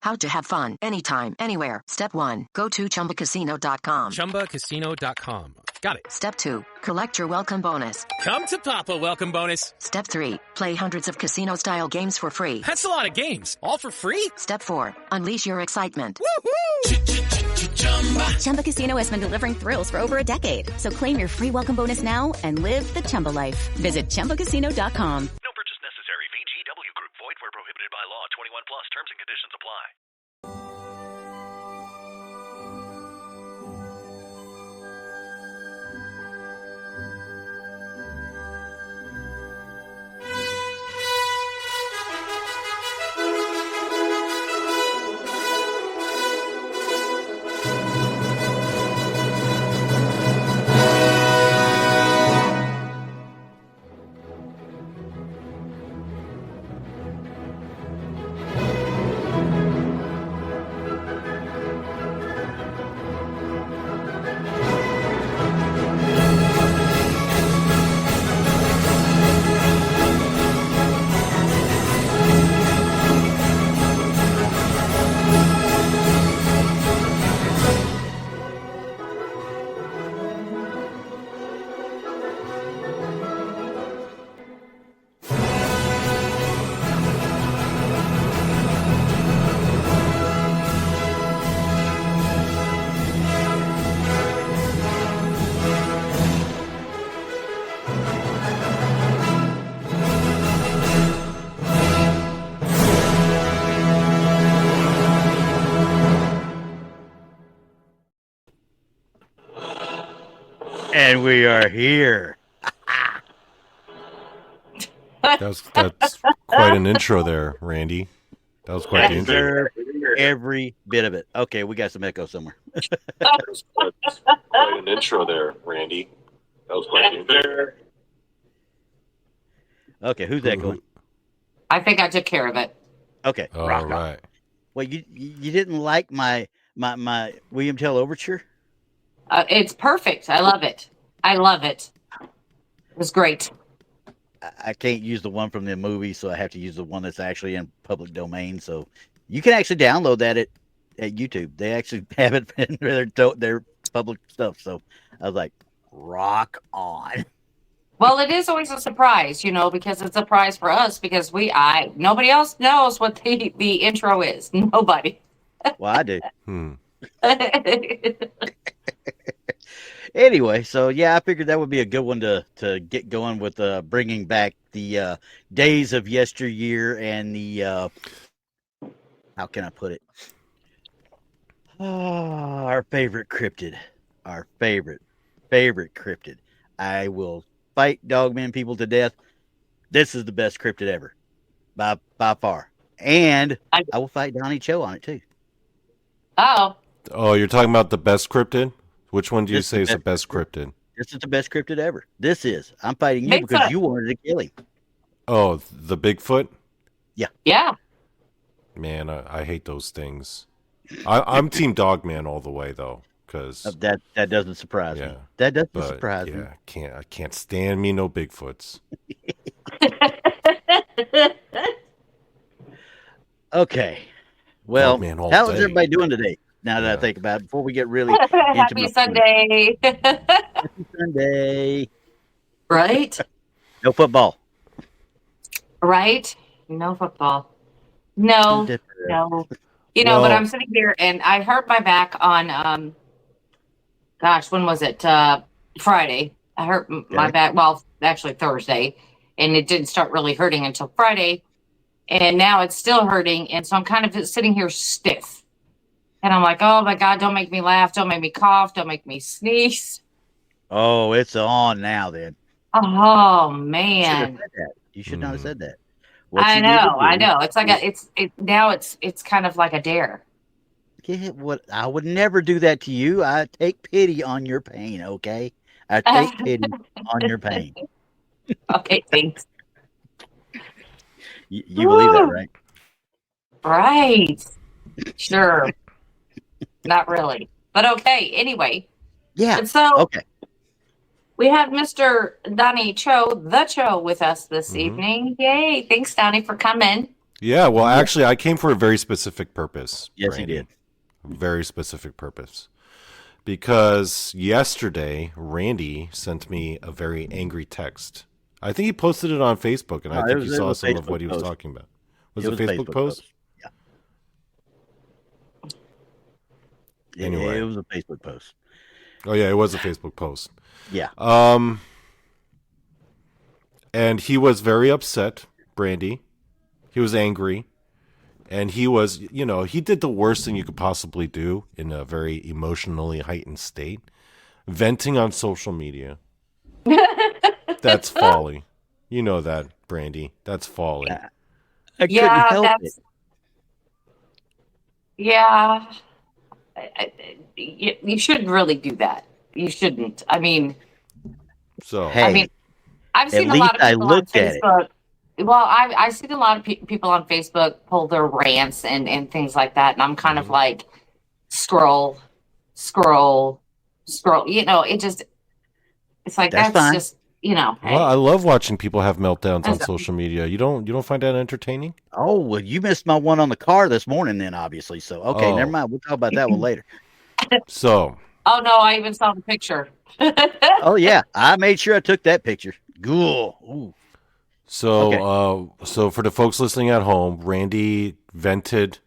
How to have fun anytime, anywhere. Step 1. Go to ChumbaCasino.com. ChumbaCasino.com. Got it. Step 2. Collect your welcome bonus. Come to Papa welcome bonus. Step 3. Play hundreds of casino-style games for free. That's a lot of games. All for free? Step 4. Unleash your excitement. Woohoo! Chumba Casino has been delivering thrills for over a decade. So claim your free welcome bonus now and live the Chumba life. Visit ChumbaCasino.com. No purchase necessary. VGW Group. Void where prohibited by law. 21 plus. Terms and conditions apply. And we are here. That's quite an intro there, Randy. That was quite the intro. Every bit of it. Okay, we got some echo somewhere. That's quite an intro there, Randy. That was quite the intro. Okay, who's echoing? I think I took care of it. Okay, all rock right. on. Well, you didn't like my William Tell overture? It's perfect. I love it. It was great. I can't use the one from the movie, so I have to use the one that's actually in public domain. So you can actually download that at YouTube. They actually have it in their public stuff. So I was like, rock on. Well, it is always a surprise, because it's a surprise for us because nobody else knows what the intro is. Nobody. Well, I do. Anyway, so yeah, I figured that would be a good one to get going with bringing back the days of yesteryear and the how can I put it? Our favorite cryptid, cryptid. I will fight dogmen people to death. This is the best cryptid ever, by far, and I will fight Donnie Cho on it too. Oh, you're talking about the best cryptid? Which one do you say is the best cryptid? This is the best cryptid ever. I'm fighting you because you wanted to kill him. Oh, the Bigfoot? Yeah. Yeah. Man, I hate those things. I'm Team Dogman all the way though, because that doesn't surprise me. That doesn't surprise me. I can't stand me no Bigfoots. Okay. Well, how is everybody doing today? Now that I think about it, before we get really Happy Sunday. Happy Sunday. Right? No football. Right? No football. No. But I'm sitting here and I hurt my back on, when was it? Friday. I hurt my back, actually Thursday, and it didn't start really hurting until Friday. And now it's still hurting. And so I'm kind of sitting here stiff. And I'm like, oh, my God, don't make me laugh. Don't make me cough. Don't make me sneeze. Oh, it's on now then. Oh, man. You should not have said that. I know. It's like it's kind of like a dare. I would never do that to you. I take pity on your pain, okay? I take pity on your pain. Okay, thanks. You believe that, right? Right. Sure. Not really. But okay, anyway. Yeah. And so okay. We have Mr. Donnie Cho, the Cho, with us this evening. Yay. Thanks, Donnie, for coming. Yeah, well, actually, I came for a very specific purpose. Yes, Randy. he did. A very specific purpose. Because yesterday, Randy sent me a very angry text. I think he posted it on Facebook, and I think you saw some of what he was talking about. Was it a Facebook post? Yeah. Anyway. It was a Facebook post. Oh, yeah, it was a Facebook post. Yeah. And he was very upset, Brandy. He was angry. And he was, he did the worst thing you could possibly do in a very emotionally heightened state. Venting on social media. That's folly. You know that, Brandy. That's folly. I couldn't help it. Yeah. You shouldn't really do that. You shouldn't. I mean, I've seen a lot of people on Facebook. Well, I've seen a lot of people on Facebook pull their rants and things like that, and I'm kind of like, scroll. It's like that's fine. Just Well, I love watching people have meltdowns on social media. You don't find that entertaining? Oh, well, you missed my one on the car this morning, then obviously. So okay, never mind. We'll talk about that one later. So. Oh no, I even saw the picture. Oh yeah, I made sure I took that picture. Cool. Ooh. So, so for the folks listening at home, Randy vented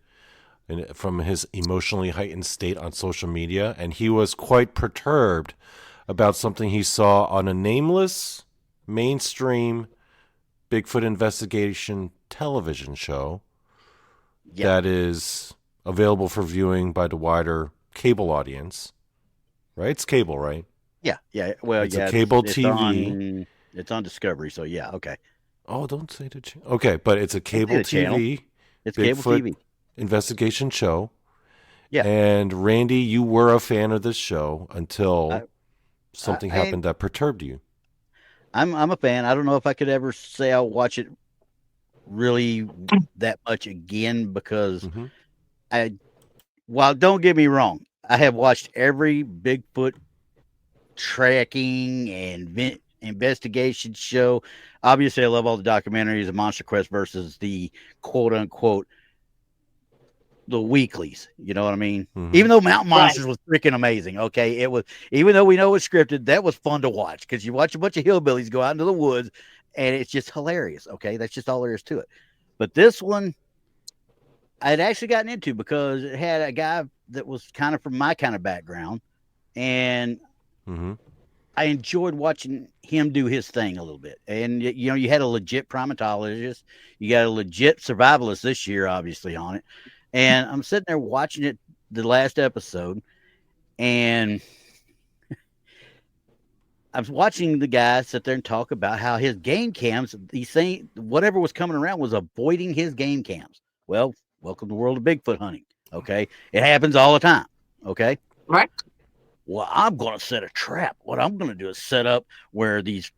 from his emotionally heightened state on social media, and he was quite perturbed about something he saw on a nameless mainstream Bigfoot investigation television show that is available for viewing by the wider cable audience. Right? It's cable, right? Yeah. Well, it's a cable TV. It's on Discovery, so yeah, okay. Oh, don't say the channel. Okay, but it's a cable TV. It's Bigfoot cable TV investigation show. Yeah. And Randy, you were a fan of this show until something happened that perturbed you. I'm a fan. I don't know if I could ever say I'll watch it really that much again because while don't get me wrong, I have watched every Bigfoot tracking and investigation show. Obviously, I love all the documentaries, the Monster Quest versus the quote unquote the weeklies. You know what I mean? Even though Mountain Monsters was freaking amazing. Okay, it was. Even though we know it's scripted, that was fun to watch because you watch a bunch of hillbillies go out into the woods, and it's just hilarious. Okay, that's just all there is to it. But this one, I'd actually gotten into because it had a guy that was kind of from my kind of background, and I enjoyed watching him do his thing a little bit. And, you had a legit primatologist. You got a legit survivalist this year, obviously, on it. And I'm sitting there watching it, the last episode, and I was watching the guy sit there and talk about how his game cams, he's saying whatever was coming around was avoiding his game cams. Well, welcome to the world of Bigfoot hunting. Okay. It happens all the time. Okay. Right. Well, I'm going to set a trap. What I'm going to do is set up where these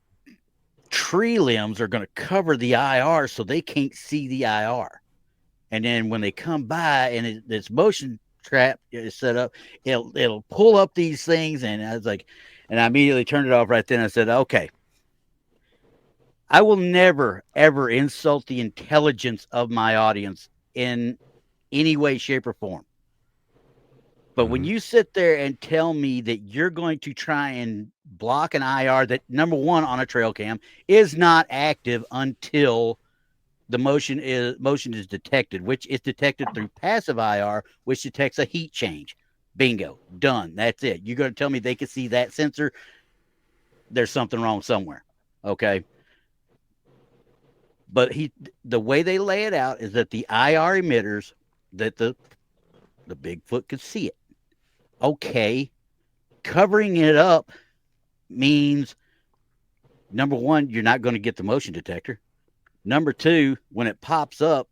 tree limbs are going to cover the IR so they can't see the IR. And then when they come by and this motion trap is set up, it'll pull up these things. And I was like, and I immediately turned it off right then. I said, okay, I will never, ever insult the intelligence of my audience in any way, shape, or form. But when you sit there and tell me that you're going to try and block an IR that, number one, on a trail cam is not active until the motion is detected, which is detected through passive IR, which detects a heat change. Bingo. Done. That's it. You're going to tell me they can see that sensor? There's something wrong somewhere. Okay. But the way they lay it out is that the IR emitters, that the Bigfoot could see it. Okay. Covering it up means, number one, you're not going to get the motion detector. Number two, when it pops up,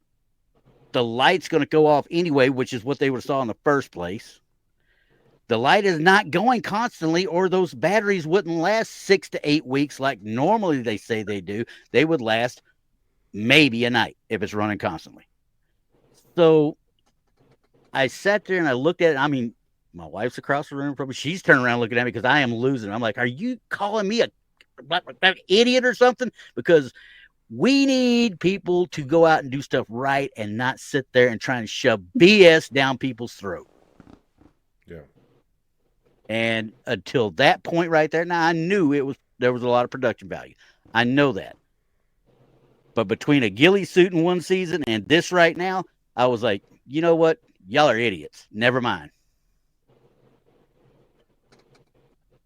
the light's going to go off anyway, which is what they would have saw in the first place. The light is not going constantly, or those batteries wouldn't last 6 to 8 weeks like normally they say they do. They would last maybe a night if it's running constantly. So I sat there and I looked at it. I mean, my wife's across the room from me. She's turning around looking at me because I am losing. I'm like, are you calling me an idiot or something? Because We need people to go out and do stuff right and not sit there and try and shove BS down people's throat. Yeah. And until that point right there, now I knew there was a lot of production value. I know that. But between a ghillie suit in one season and this right now, I was like, you know what? Y'all are idiots. Never mind.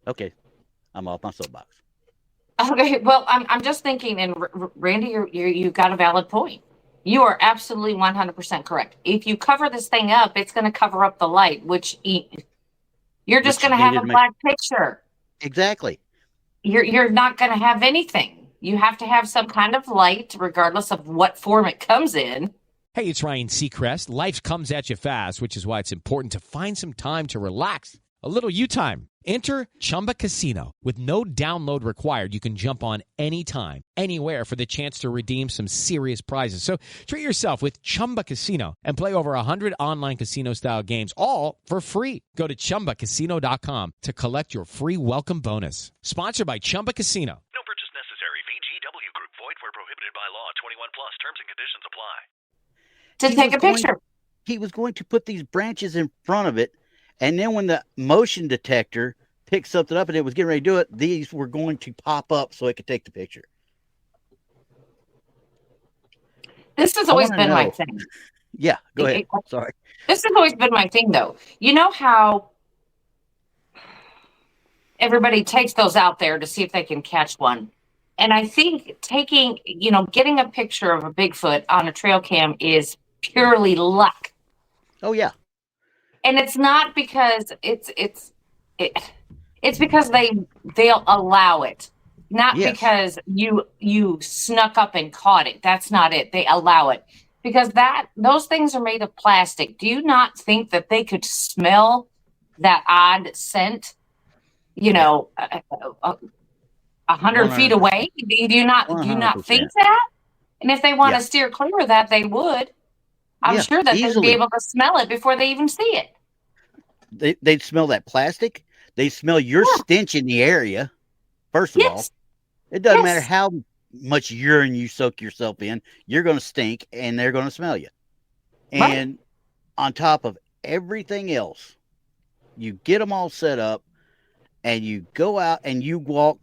Okay. I'm off my soapbox. Okay, well, I'm just thinking, and Randy, you got a valid point. You are absolutely 100% correct. If you cover this thing up, it's going to cover up the light, which you're just going to have a black picture. Exactly. You're not going to have anything. You have to have some kind of light, regardless of what form it comes in. Hey, it's Ryan Seacrest. Life comes at you fast, which is why it's important to find some time to relax. A little you time. Enter Chumba Casino. With no download required, you can jump on anytime, anywhere for the chance to redeem some serious prizes. So treat yourself with Chumba Casino and play over 100 online casino-style games, all for free. Go to ChumbaCasino.com to collect your free welcome bonus. Sponsored by Chumba Casino. No purchase necessary. VGW Group. Void where prohibited by law. 21 plus. Terms and conditions apply. To take a picture. He was going to put these branches in front of it. And then when the motion detector picked something up and it was getting ready to do it, these were going to pop up so it could take the picture. This has always been my thing. Yeah, go ahead. Sorry. This has always been my thing, though. You know how everybody takes those out there to see if they can catch one. And I think getting a picture of a Bigfoot on a trail cam is purely luck. Oh, yeah. And it's not because it's because they'll allow it, not because you snuck up and caught it. That's not it. They allow it because those things are made of plastic. Do you not think that they could smell that odd scent? 100 feet away. Do you not think that? And if they want to steer clear of that, they would. I'm sure that they'd be able to smell it before they even see it. They'd smell that plastic. They smell your stench in the area. First of all, it doesn't matter how much urine you soak yourself in, you're going to stink and they're going to smell you. And on top of everything else, you get them all set up and you go out and you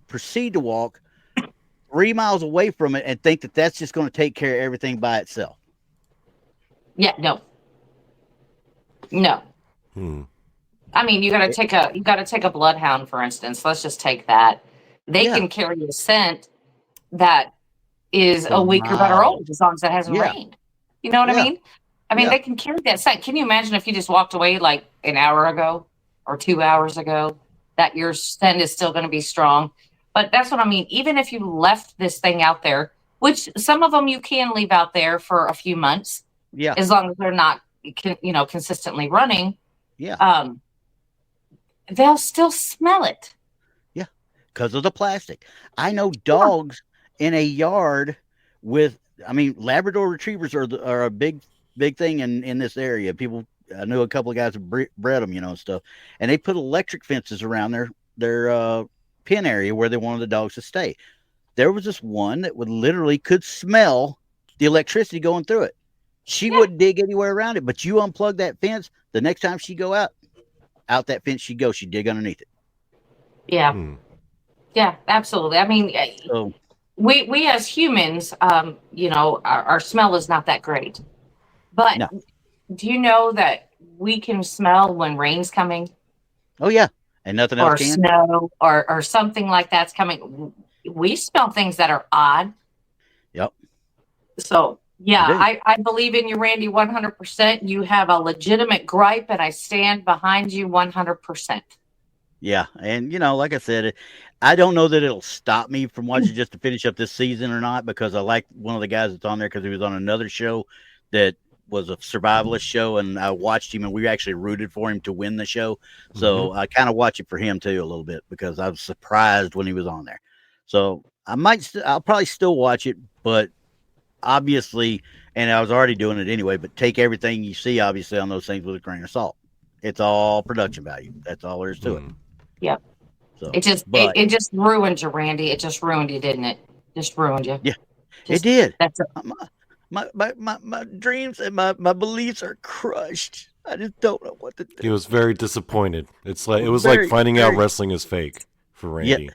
proceed to walk 3 miles away from it and think that that's just going to take care of everything by itself. Yeah, no. I mean, you got to take a bloodhound, for instance. Let's just take that. They can carry a scent that is a week or better old as long as it hasn't rained. You know what I mean? I mean, they can carry that scent. Can you imagine if you just walked away like an hour ago or 2 hours ago, that your scent is still going to be strong? But that's what I mean. Even if you left this thing out there, which some of them you can leave out there for a few months, as long as they're not, consistently running, they'll still smell it. Yeah, because of the plastic. I know dogs in a yard Labrador retrievers are a big thing in this area. I know a couple of guys have bred them, and stuff, and they put electric fences around their pen area where they wanted the dogs to stay. There was this one that could smell the electricity going through it. She wouldn't dig anywhere around it, but you unplug that fence, the next time she go out that fence she'd go, she'd dig underneath it. Yeah. Yeah, absolutely. I mean, we as humans, our smell is not that great. But do you know that we can smell when rain's coming? Oh, yeah. And nothing else can? Or snow or something like that's coming. We smell things that are odd. Yep. So, I believe in you, Randy, 100%. You have a legitimate gripe, and I stand behind you 100%. Yeah, and, like I said, I don't know that it'll stop me from watching just to finish up this season or not, because I like one of the guys that's on there because he was on another show that was a survivalist show, and I watched him, and we actually rooted for him to win the show. So I kind of watch it for him, too, a little bit, because I was surprised when he was on there. So I'll probably still watch it, but obviously, and I was already doing it anyway, but take everything you see, obviously, on those things with a grain of salt. It's all production value. That's all there is to it. Yep. So, it just ruined you, Randy. It just ruined you, didn't it? Just ruined you. Yeah. It did. That's My dreams and my beliefs are crushed. I just don't know what to do. He was very disappointed. It was like finding out wrestling is fake for Randy.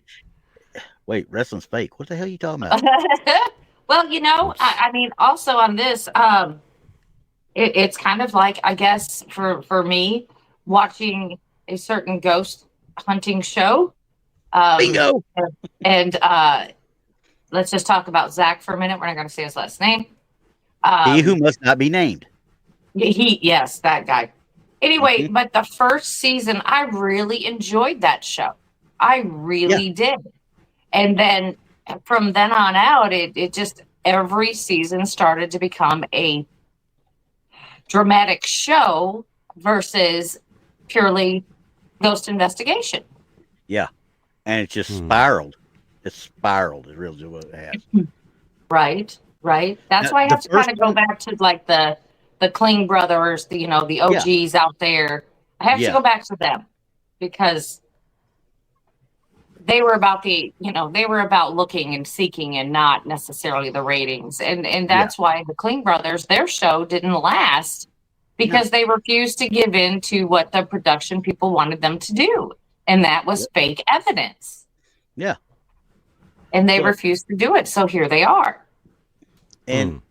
Yeah. Wait, wrestling's fake. What the hell are you talking about? Well, I mean, also on this, it's kind of like, I guess, for me, watching a certain ghost hunting show. Bingo! And let's just talk about Zach for a minute. We're not going to say his last name. He who must not be named. Yes, that guy. Anyway, but the first season, I really enjoyed that show. I really did. And then from then on out, it just, every season started to become a dramatic show versus purely ghost investigation. Yeah. And it just spiraled. It spiraled is really what it has. Right. That's why I have to kind of go back to like the Kling brothers, the OGs out there. I have to go back to them because they were about looking and seeking and not necessarily the ratings. And that's why the Kling brothers, their show didn't last because they refused to give in to what the production people wanted them to do. And that was fake evidence. Yeah. And they refused to do it. So here they are. And,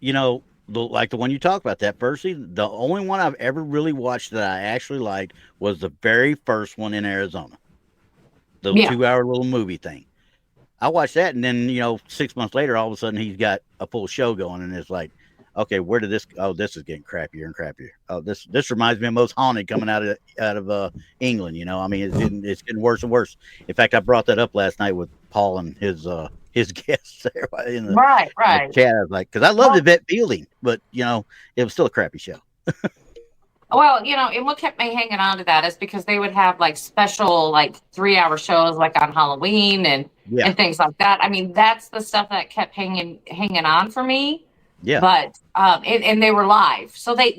like the one you talked about, that first season, the only one I've ever really watched that I actually liked was the very first one in Arizona. The 2-hour little movie thing. I watched that, and then, 6 months later, all of a sudden, he's got a full show going, and it's like, okay, where did this? Oh, this is getting crappier and crappier. Oh, this reminds me of Most Haunted coming out of England. I mean, it's getting worse and worse. In fact, I brought that up last night with Paul and his guests there in the chat. I was like, because I loved Yvette Fielding, but it was still a crappy show. Well, and what kept me hanging on to that is because they would have like special 3-hour shows like on Halloween and things like that. I mean, that's the stuff that kept hanging on for me. Yeah. But and they were live. So they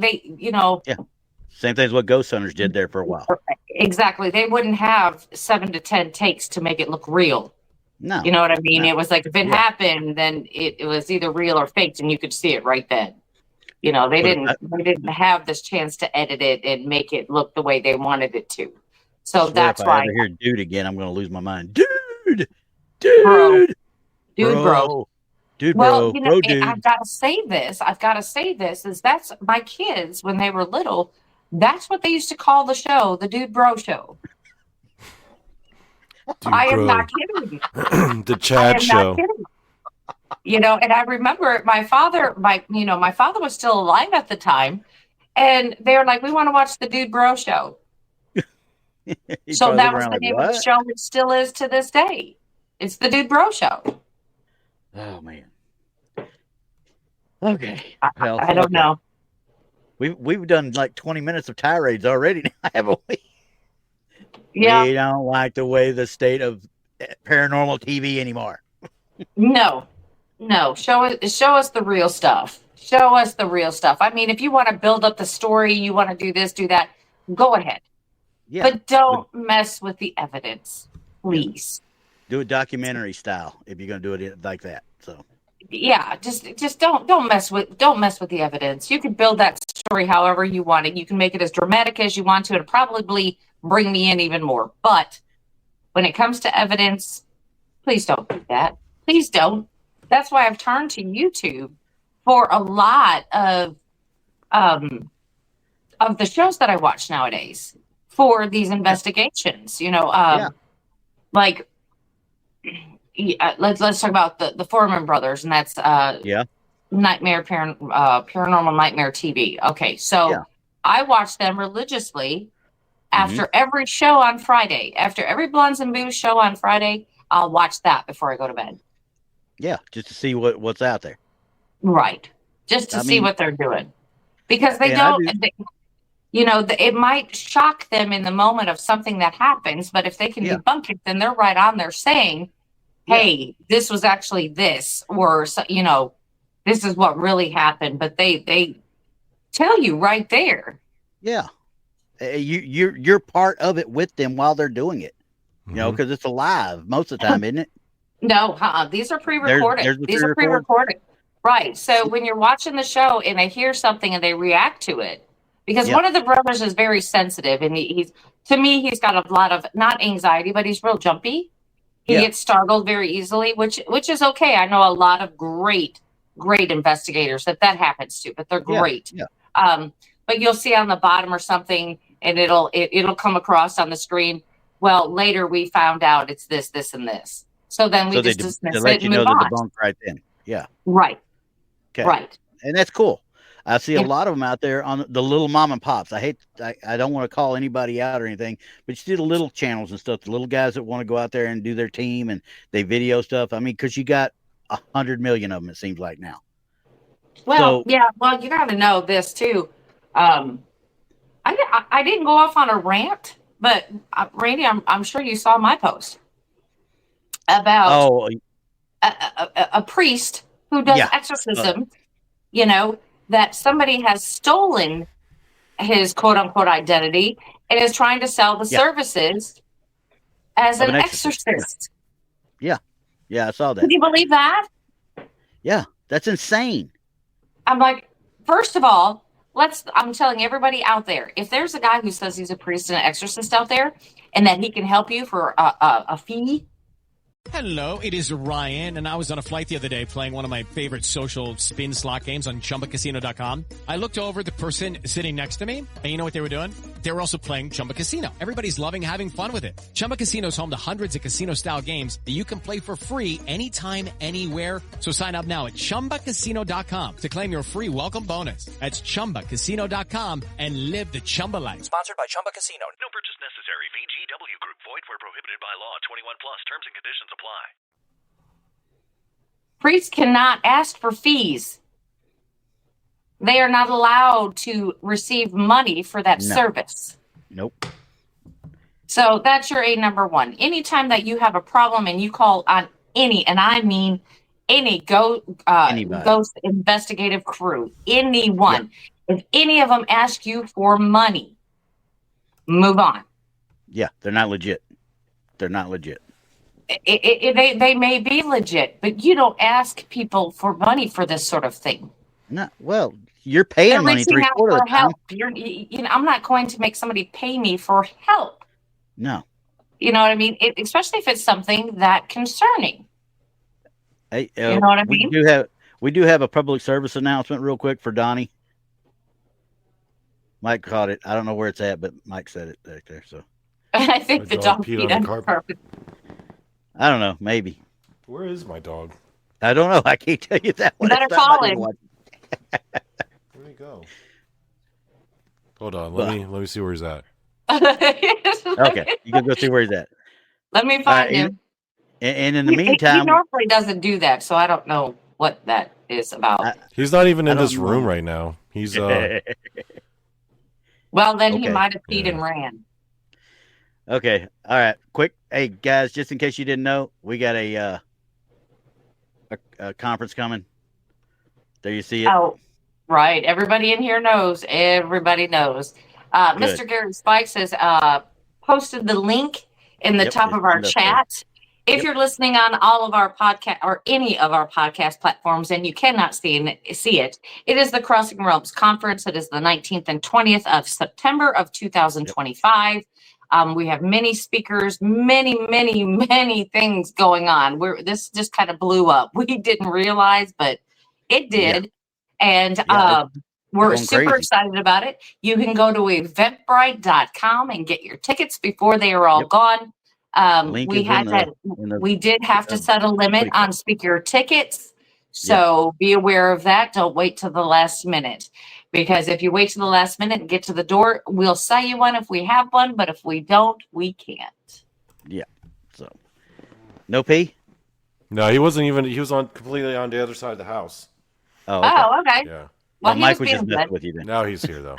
Same thing as what Ghost Hunters did there for a while. Exactly. They wouldn't have 7 to 10 takes to make it look real. No. You know what I mean? No. It was like if it happened, then it was either real or faked, and you could see it right then. They didn't have this chance to edit it and make it look the way they wanted it to. So that's why. If I ever hear dude again, I'm going to lose my mind. Dude, bro. Dude, well, bro, dude. I've got to say this. Is that's my kids when they were little. That's what they used to call the show, the Dude Bro Show. I am not kidding. The Chad Show. And I remember my father was still alive at the time, and they were like, "We want to watch the Dude Bro Show." So that was the name of the show. It still is to this day. It's the Dude Bro Show. Oh man. Okay. I don't know. We've done like 20 minutes of tirades already, haven't we? Yeah. We don't like the way the state of paranormal TV anymore. No. Show us the real stuff. Show us the real stuff. I mean, if you want to build up the story, you want to do this, do that, go ahead. Yeah. But don't mess with the evidence, please. Do it documentary style if you're going to do it like that. So. Yeah, just don't mess with the evidence. You can build that story however you want it. You can make it as dramatic as you want to. It'll probably bring me in even more. But when it comes to evidence, please don't do that. Please don't. That's why I've turned to YouTube for a lot of the shows that I watch nowadays for these investigations. Like. Let's talk about the Foreman brothers, and that's paranormal nightmare TV. Okay, so I watch them religiously after every show on Friday. After every Blondes and Booze show on Friday, I'll watch that before I go to bed. Yeah, just to see what's out there. Right, just to see what they're doing, because they don't. It might shock them in the moment of something that happens, but if they can debunk it, then they're right on there saying, hey, this was actually this, or, this is what really happened. But they tell you right there. Yeah. You're part of it with them while they're doing it, because it's alive most of the time, isn't it? No, these are pre-recorded. These are pre-recorded. Right. So when you're watching the show and they hear something and they react to it, because one of the brothers is very sensitive, and he's to me, he's got a lot of not anxiety, but he's real jumpy. He gets startled very easily, which is okay. I know a lot of great investigators that happens to, but they're great. But you'll see on the bottom or something, and it'll come across on the screen. Well, later we found out it's this, and this. So then we just dismiss it and move on. The debunk right then. Yeah. Right. Okay. Right. And that's cool. I see a lot of them out there on the little mom and pops. I don't want to call anybody out or anything, but you see the little channels and stuff, the little guys that want to go out there and do their team and they video stuff. I mean, because you got 100 million of them, it seems like now. Well, well, you got to know this too. I didn't go off on a rant, but Randy, I'm sure you saw my post about a priest who does exorcism, that somebody has stolen his quote unquote identity and is trying to sell the services as an exorcist. Yeah, I saw that. Can you believe that? Yeah, that's insane. I'm like, first of all, I'm telling everybody out there, if there's a guy who says he's a priest and an exorcist out there and that he can help you for a fee. Hello, it is Ryan, and I was on a flight the other day playing one of my favorite social spin slot games on ChumbaCasino.com. I looked over at the person sitting next to me, and you know what they were doing? They were also playing Chumba Casino. Everybody's loving having fun with it. Chumba Casino is home to hundreds of casino-style games that you can play for free anytime, anywhere. So sign up now at ChumbaCasino.com to claim your free welcome bonus. That's ChumbaCasino.com and live the Chumba life. Sponsored by Chumba Casino. No purchase necessary. VGW Group. Void where prohibited by law. 21 plus. Terms and conditions apply. Priests cannot ask for fees. They are not allowed to receive money for that service. Nope. So that's your number one. Anytime that you have a problem and you call on any, and I mean any ghost investigative crew, anyone, if any of them ask you for money, move on. Yeah, they're not legit. They're not legit. They may be legit, but you don't ask people for money for this sort of thing. No, well, you're paying money three-quarters of the time. I'm not going to make somebody pay me for help. No. You know what I mean? Especially if it's something that concerning. Hey, you know what I mean? We do have a public service announcement real quick for Donnie. Mike caught it. I don't know where it's at, but Mike said it back there. So I think the dog peed on the carpet. I don't know. Maybe. Where is my dog? I don't know. I can't tell you that one. You better call him. Where'd he go? Hold on. Let me see where he's at. Okay. You can go see where he's at. Let me find him. And in the meantime, he normally doesn't do that, so I don't know what that is about. He's not even in this room right now. He's Well, then he might have peed and ran. Okay. All right. Quick. Hey, guys, just in case you didn't know, we got a conference coming. There you see it. Oh, right. Everybody in here knows. Everybody knows. Mr. Gary Spikes has posted the link in the top of our chat. If you're listening on all of our podcast or any of our podcast platforms and you cannot see it, it is the Crossing Realms Conference. It is the 19th and 20th of September of 2025. We have many speakers, many things going on. This just kind of blew up. We didn't realize, but it did. And we're super excited about it. You can go to eventbrite.com and get your tickets before they are all gone. We did have to set a limit on speaker tickets. So be aware of that. Don't wait till the last minute. Because if you wait till the last minute and get to the door, we'll sell you one if we have one, but if we don't, we can't. Yeah. So no pee? No, he wasn't even. He was completely on the other side of the house. Oh, okay. Yeah. Well, Mike was just messing with you then. Now he's here though.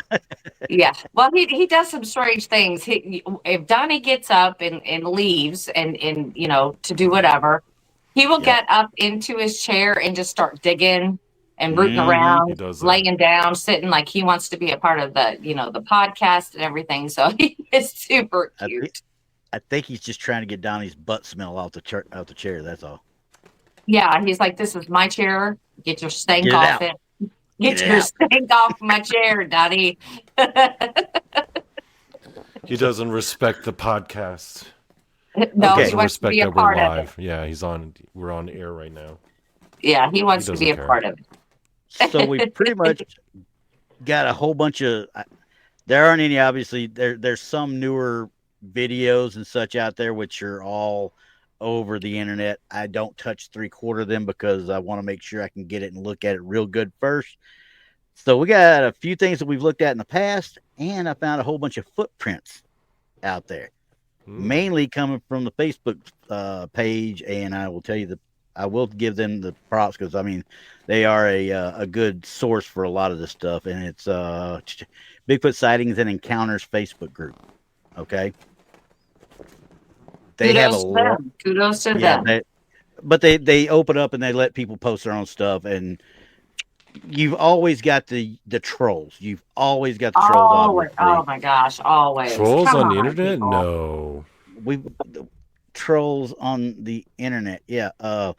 Yeah. Well, he does some strange things. If Donnie gets up and leaves and to do whatever, he will get up into his chair and just start digging and rooting around, laying down, sitting like he wants to be a part of the the podcast and everything. So he is super cute. I think he's just trying to get Donnie's butt smell out the chair. That's all. Yeah, he's like, this is my chair. Get your stank Get it off out. it. Get Get it your out. stank off my chair, Daddy. He doesn't respect the podcast. No, Okay. he Doesn't wants to respect be a that we're part of it. live. Yeah, he's on. We're on air right now. Yeah, he wants to doesn't be a care. part of it. So we pretty much got a whole bunch of. There aren't any, obviously. There's some newer videos and such out there, which are all over the internet. I don't touch 3/4 of them because I want to make sure I can get it and look at it real good first. So we got a few things that we've looked at in the past, and I found a whole bunch of footprints out there, mainly coming from the Facebook page. And I will tell you I will give them the props because I mean they are a good source for a lot of this stuff, and it's Bigfoot Sightings and Encounters Facebook group. Okay, they have a lot. Kudos to them. But they open up and they let people post their own stuff, and you've always got the trolls. You've always got the trolls. Always. Oh my gosh, always. Trolls Come on the internet? people. No. Trolls on the internet. Yeah. But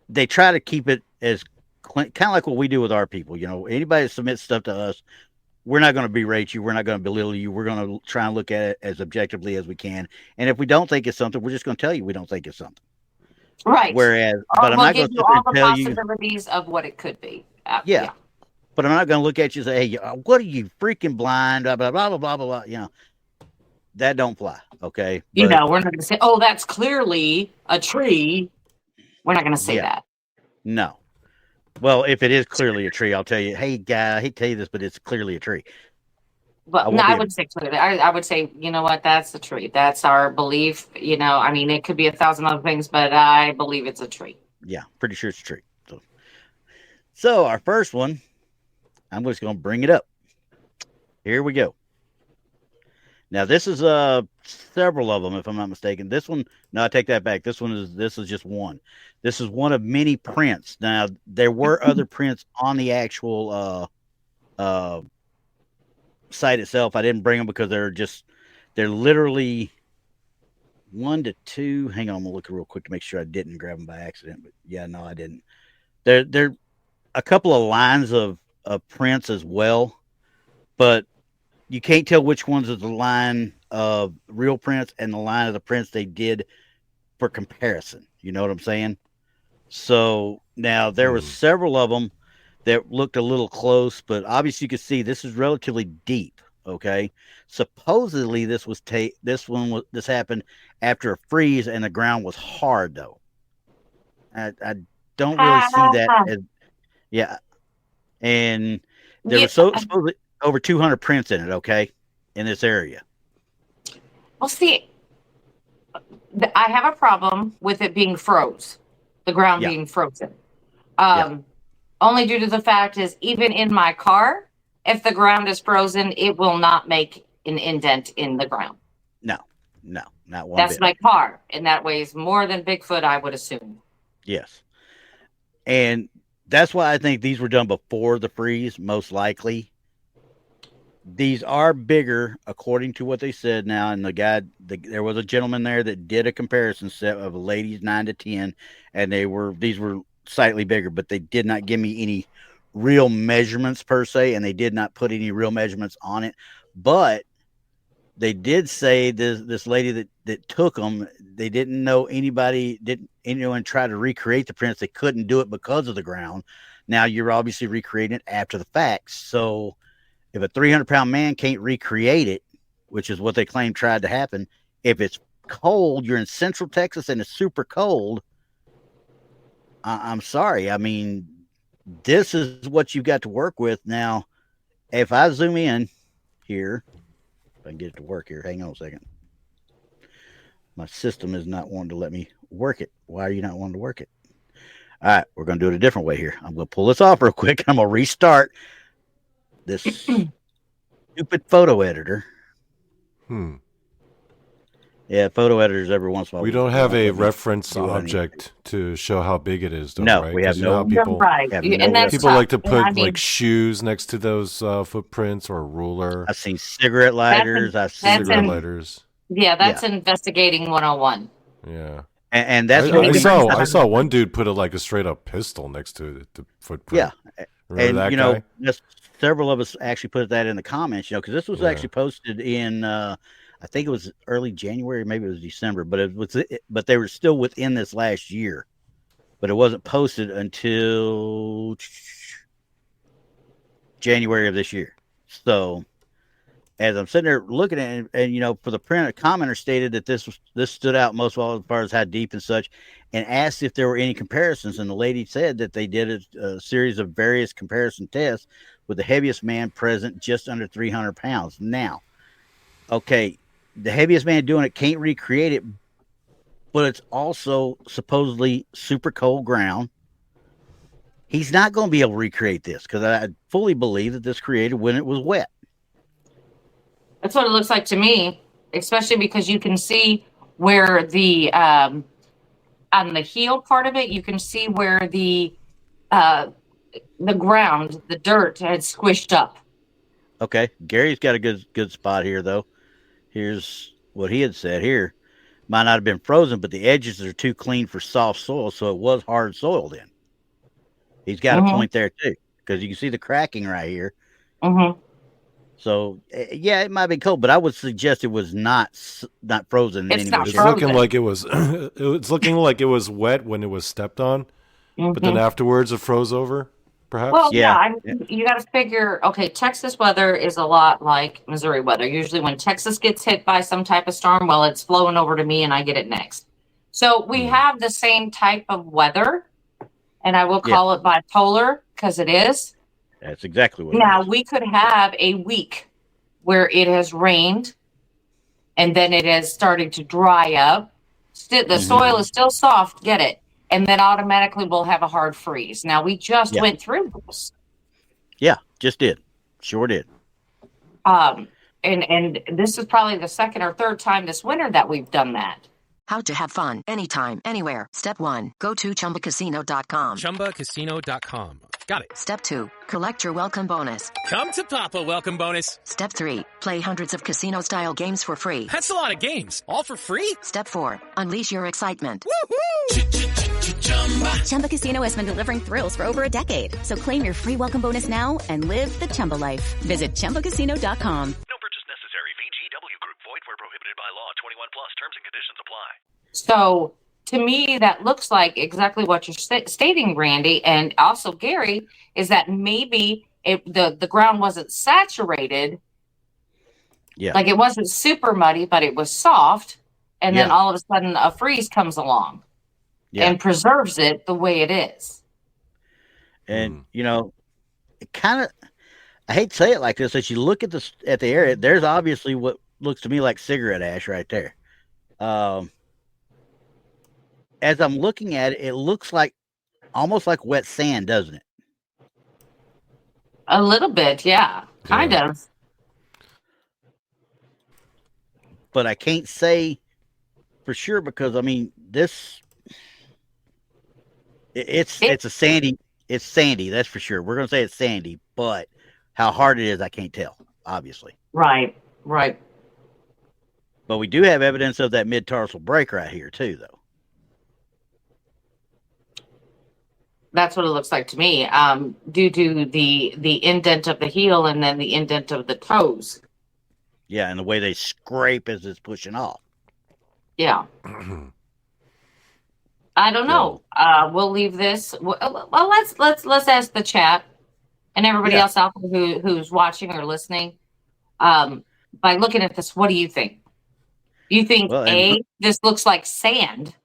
they try to keep it as kind of like what we do with our people. You know, anybody that submits stuff to us, we're not going to berate you. We're not going to belittle you. We're going to try and look at it as objectively as we can. And if we don't think it's something, we're just going to tell you we don't think it's something. Right. Whereas, but I'm not going to give you all the tell you possibilities of what it could be. Yeah. But I'm not going to look at you and say, hey, what are you freaking blind? Blah, blah, blah, blah, blah, blah. You know, that don't fly. Okay. We're not going to say, oh, that's clearly a tree. We're not going to say that. No. Well, if it is clearly a tree, I'll tell you, hey, guy, I hate to tell you this, but it's clearly a tree. But I would say clearly. I would say, you know what? That's the tree. That's our belief. You know, I mean, it could be 1,000 other things, but I believe it's a tree. Yeah, pretty sure it's a tree. So our first one, I'm just going to bring it up. Here we go. Now this is several of them, if I'm not mistaken. This one, no, I take that back. This is just one. This is one of many prints. Now there were other prints on the actual site itself. I didn't bring them because they're literally 1 to 2. Hang on, I'm gonna look real quick to make sure I didn't grab them by accident. But yeah, no, I didn't. They're a couple of lines of prints as well, but you can't tell which ones is the line of real prints and the line of the prints they did for comparison. You know what I'm saying? So now there were several of them that looked a little close, but obviously you can see this is relatively deep. Okay. Supposedly this happened after a freeze and the ground was hard though. I don't really see that as, yeah. And there was supposedly over 200 prints in it, okay, in this area. Well, see, I have a problem with it being froze, the ground being frozen. Only due to the fact is, even in my car, if the ground is frozen, it will not make an indent in the ground. No, not one That's bit. my car, and that weighs more than Bigfoot, I would assume. Yes. And that's why I think these were done before the freeze, most likely. These are bigger, according to what they said now. And there was a gentleman there that did a comparison set of ladies 9 to 10, and these were slightly bigger, but they did not give me any real measurements per se, and they did not put any real measurements on it. But they did say this lady that took them, they didn't know anyone tried to recreate the prints. They couldn't do it because of the ground. Now you're obviously recreating it after the fact. So if a 300-pound man can't recreate it, which is what they claim tried to happen, if it's cold, you're in Central Texas and it's super cold, I'm sorry. I mean, this is what you've got to work with. Now, if I zoom in here, if I can get it to work here, hang on a second. My system is not wanting to let me work it. Why are you not wanting to work it? All right, we're going to do it a different way here. I'm going to pull this off real quick. I'm going to restart this stupid photo editor. Yeah, photo editors every once in a while. We don't have a reference object to show how big it is, though, no, right? We have no. People, right. And that's people like to put like shoes next to those footprints or a ruler. I've seen cigarette lighters. Cigarette lighters. Yeah, that's investigating 101. Yeah. And that's I saw one dude put a straight up pistol next to the footprint. Yeah, Remember that guy? Several of us actually put that in the comments, because this was actually posted in I think it was early January, maybe it was December, but they were still within this last year, but it wasn't posted until January of this year. So as I'm sitting there looking at it, and for the print, a commenter stated that this stood out most of all as far as how deep and such, and asked if there were any comparisons. And the lady said that they did a series of various comparison tests with the heaviest man present just under 300 pounds. Now, okay, the heaviest man doing it can't recreate it, but it's also supposedly super cold ground. He's not going to be able to recreate this, because I fully believe that this created when it was wet. That's what it looks like to me, especially because you can see where the on the heel part of it, you can see where the ground, the dirt, had squished up. Okay, Gary's got a good spot here, though. Here's what he had said here. Might not have been frozen, but the edges are too clean for soft soil, so it was hard soil then. He's got a point there, too, because you can see the cracking right here. Mm-hmm. So, yeah, it might be cold, but I would suggest it was not frozen. It's not It's frozen. looking like it was. It's looking like it was wet when it was stepped on, but then afterwards it froze over. Perhaps. Well, you got to figure. Okay, Texas weather is a lot like Missouri weather. Usually, when Texas gets hit by some type of storm, well, it's flowing over to me, and I get it next. So we have the same type of weather, and I will call it bipolar because it is. That's exactly what Now, we could have a week where it has rained and then it has started to dry up. The soil is still soft, get it? And then automatically we'll have a hard freeze. Now, we just went through this. Yeah, just did. Sure did. And this is probably the second or third time this winter that we've done that. How to have fun anytime, anywhere. Step 1. Go to ChumbaCasino.com. ChumbaCasino.com. Got it. Step 2. Collect your welcome bonus. Come to Papa welcome bonus. Step 3. Play hundreds of casino-style games for free. That's a lot of games. All for free? Step 4. Unleash your excitement. Chumba Casino has been delivering thrills for over a decade. So claim your free welcome bonus now and live the Chumba life. Visit ChumbaCasino.com. No purchase necessary. VGW Group. Void where prohibited by law. 21 plus. Terms and conditions apply. So to me, that looks like exactly what you're stating, Randy, and also Gary, is that maybe the ground wasn't saturated. Yeah. Like it wasn't super muddy, but it was soft. And then all of a sudden a freeze comes along and preserves it the way it is. And, it kind of, I hate to say it like this, as you look at the area, there's obviously what looks to me like cigarette ash right there. As I'm looking at it, it looks like almost like wet sand, doesn't it? A little bit, yeah. Kind of. But I can't say for sure because it's sandy, that's for sure. We're gonna say it's sandy, but how hard it is, I can't tell, obviously. Right. But we do have evidence of that mid-tarsal break right here too, though. That's what it looks like to me, due to the indent of the heel and then the indent of the toes. Yeah, and the way they scrape as it's pushing off. Yeah. I don't know. We'll leave this. Well, let's ask the chat and everybody else out there who's watching or listening. By looking at this, what do you think? Do you think this looks like sand?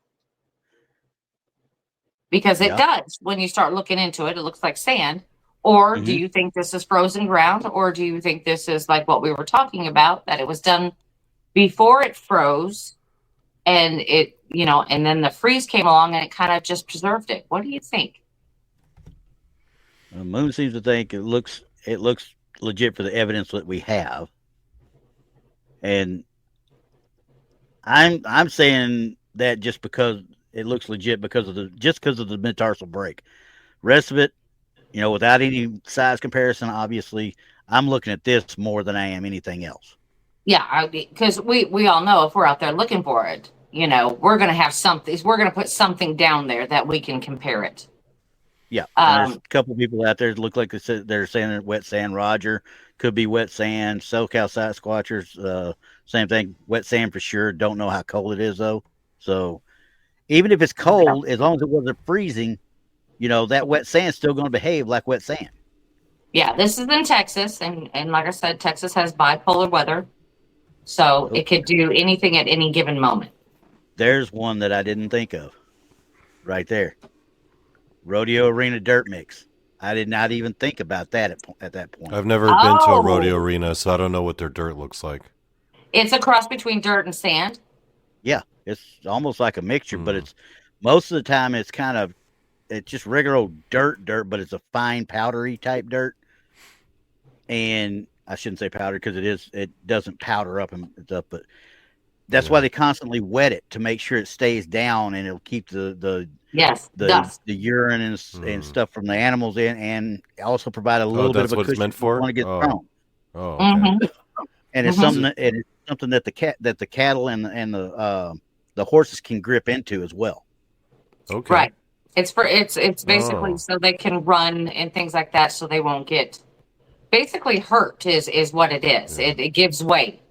Because it does. When you start looking into it, it looks like sand. Or do you think this is frozen ground? Or do you think this is like what we were talking about, that it was done before it froze and it, and then the freeze came along and it kind of just preserved it? What do you think? Moon seems to think it looks legit for the evidence that we have. And I'm saying that just because it looks legit because of the mid-tarsal break. Rest of it, without any size comparison, obviously, I'm looking at this more than I am anything else. Yeah, because we all know if we're out there looking for it, we're going to have something. We're going to put something down there that we can compare it. Yeah, and there's a couple people out there that look like they're saying that wet sand. Roger could be wet sand. SoCal Sasquatchers, same thing. Wet sand for sure. Don't know how cold it is though. So even if it's cold, as long as it wasn't freezing, that wet sand's still going to behave like wet sand. Yeah, this is in Texas, and like I said, Texas has bipolar weather, so it could do anything at any given moment. There's one that I didn't think of, right there. Rodeo arena dirt mix. I did not even think about that at that point. I've never been to a rodeo arena, so I don't know what their dirt looks like. It's a cross between dirt and sand. Yeah, it's almost like a mixture, but it's most of the time it's just regular old dirt, but it's a fine powdery type dirt. And I shouldn't say powder because it doesn't powder up and stuff, but that's why they constantly wet it to make sure it stays down and it'll keep the urine and stuff from the animals in, and also provide a little bit of a cushion meant for when it gets thrown. Oh, okay. And it's something that the cattle and the horses can grip into as well. Okay. Right. It's basically so they can run and things like that, so they won't get basically hurt is what it is. Yeah. It gives weight.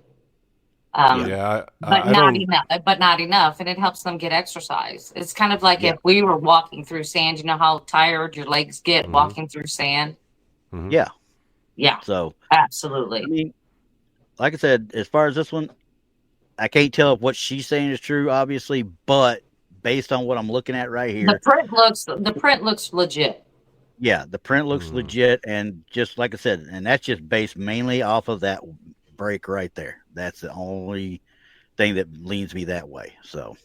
But not enough, and it helps them get exercise. It's kind of like if we were walking through sand. You know how tired your legs get walking through sand? Mm-hmm. Yeah. So absolutely. I mean, like I said, as far as this one, I can't tell if what she's saying is true, obviously, but based on what I'm looking at right here, the print looks legit. Yeah, the print looks legit, and just like I said, and that's just based mainly off of that break right there. That's the only thing that leans me that way. So,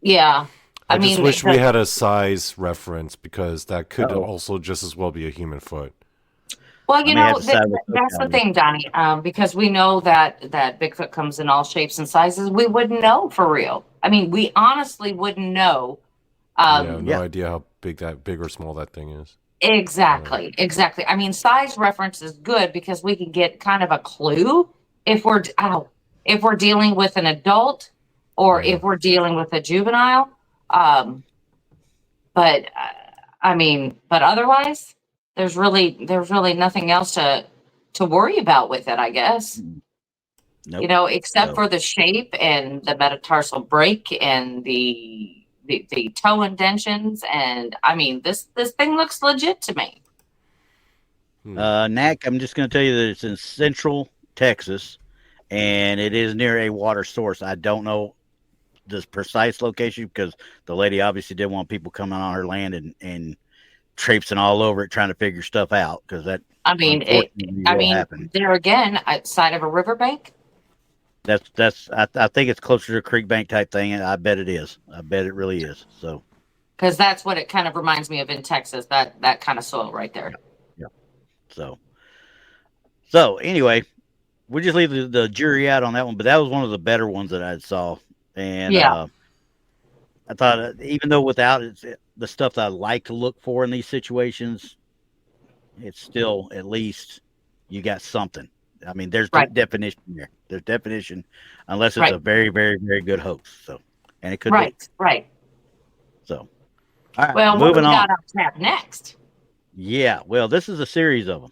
yeah, I just wish we had a size reference, because that could also just as well be a human foot. Well, that's the thing, Donnie, because we know that Bigfoot comes in all shapes and sizes. We wouldn't know for real. I mean, we honestly wouldn't know. No idea how big or small that thing is. Exactly. I mean, size reference is good because we can get kind of a clue if we're dealing with an adult or if we're dealing with a juvenile. But otherwise, there's really nothing else to worry about with it, I guess. Nope. Except for the shape and the metatarsal break and the toe indentions, and I mean this thing looks legit to me. Knack, I'm just going to tell you that it's in central Texas, and it is near a water source. I don't know this precise location because the lady obviously didn't want people coming on her land and traipsing all over it trying to figure stuff out, because that happen. There again, outside of a riverbank. I think it's closer to a creek bank type thing, and I bet it is. I bet it really is. So, because that's what it kind of reminds me of in Texas, that kind of soil right there. Yeah. So anyway, we just leave the jury out on that one, but that was one of the better ones that I saw, and I thought even though without the stuff that I like to look for in these situations, it's still at least you got something. I mean, there's definition there. There's definition, unless it's a very, very, very good hoax. So, and it could be. Right. So, all right. Well, moving on. Got on tap next? Yeah. Well, this is a series of them.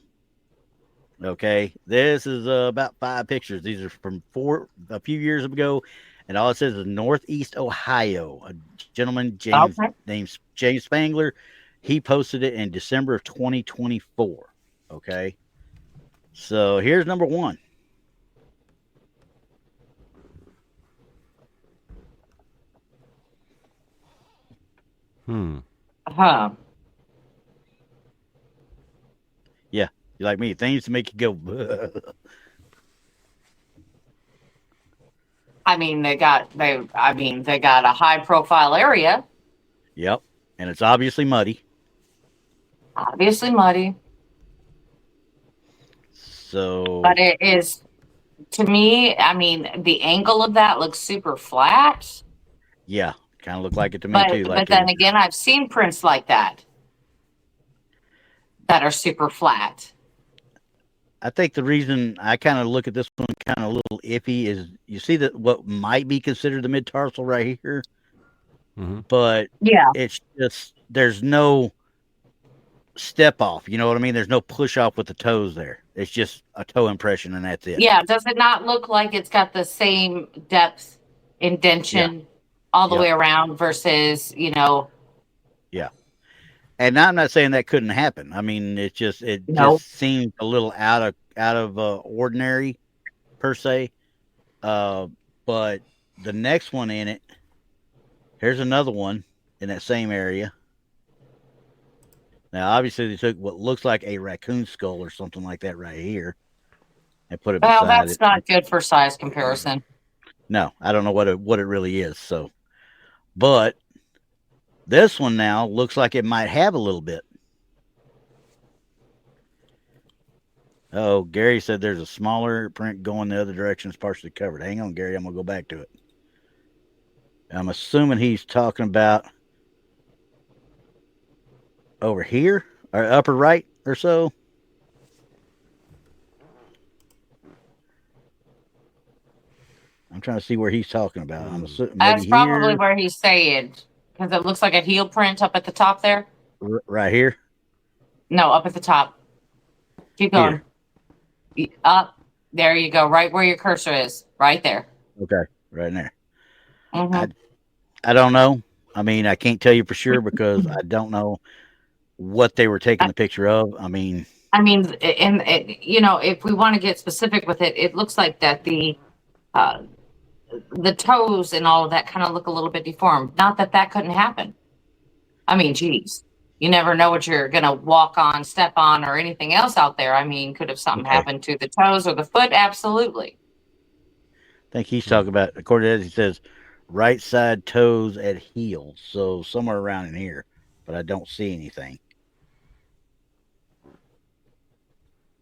Okay. This is about 5 pictures. These are from a few years ago, and all it says is Northeast Ohio. A gentleman named James Spangler. He posted it in December of 2024. Okay. So here's number 1. Yeah, you like me. Things to make you go. I mean, they got a high profile area. Yep, and it's obviously muddy. So, but it is, to me, I mean, the angle of that looks super flat. Yeah, kind of looked like it to me too. But then again, I've seen prints like that are super flat. I think the reason I kind of look at this one kind of a little iffy is you see that what might be considered the mid tarsal right here, but Yeah. it's just there's no step off. You know what I mean? There's no push off with the toes there. It's just a toe impression, and that's it. Yeah. Does it not look like it's got the same depth indentation all the way around versus, Yeah. And I'm not saying that couldn't happen. I mean, it just seems a little out of ordinary per se. But the next one in it, here's another one in that same area. Now, obviously, they took what looks like a raccoon skull or something like that right here and put it beside it. Well, that's not good for size comparison. No, I don't know what it really is. So, but this one now looks like it might have a little bit. Oh, Gary said there's a smaller print going the other direction. It's partially covered. Hang on, Gary. I'm going to go back to it. I'm assuming he's talking about over here or upper right or so. I'm trying to see where he's talking about. I'm assuming That's probably where he's saying, because it looks like a heel print up at the top there. Right here? No, up at the top. Keep going. Up. There you go. Right where your cursor is. Right there. Okay. Right there. I don't know. I mean, I can't tell you for sure because I don't know what they were taking the picture of. I mean, and if we want to get specific with it, it looks like that the toes and all of that kind of look a little bit deformed. Not that couldn't happen. I mean, geez, you never know what you're going to walk on, step on, or anything else out there. I mean, could have something happened to the toes or the foot? Absolutely. I think he's talking about, according to this, he says right side toes at heel. So somewhere around in here, but I don't see anything.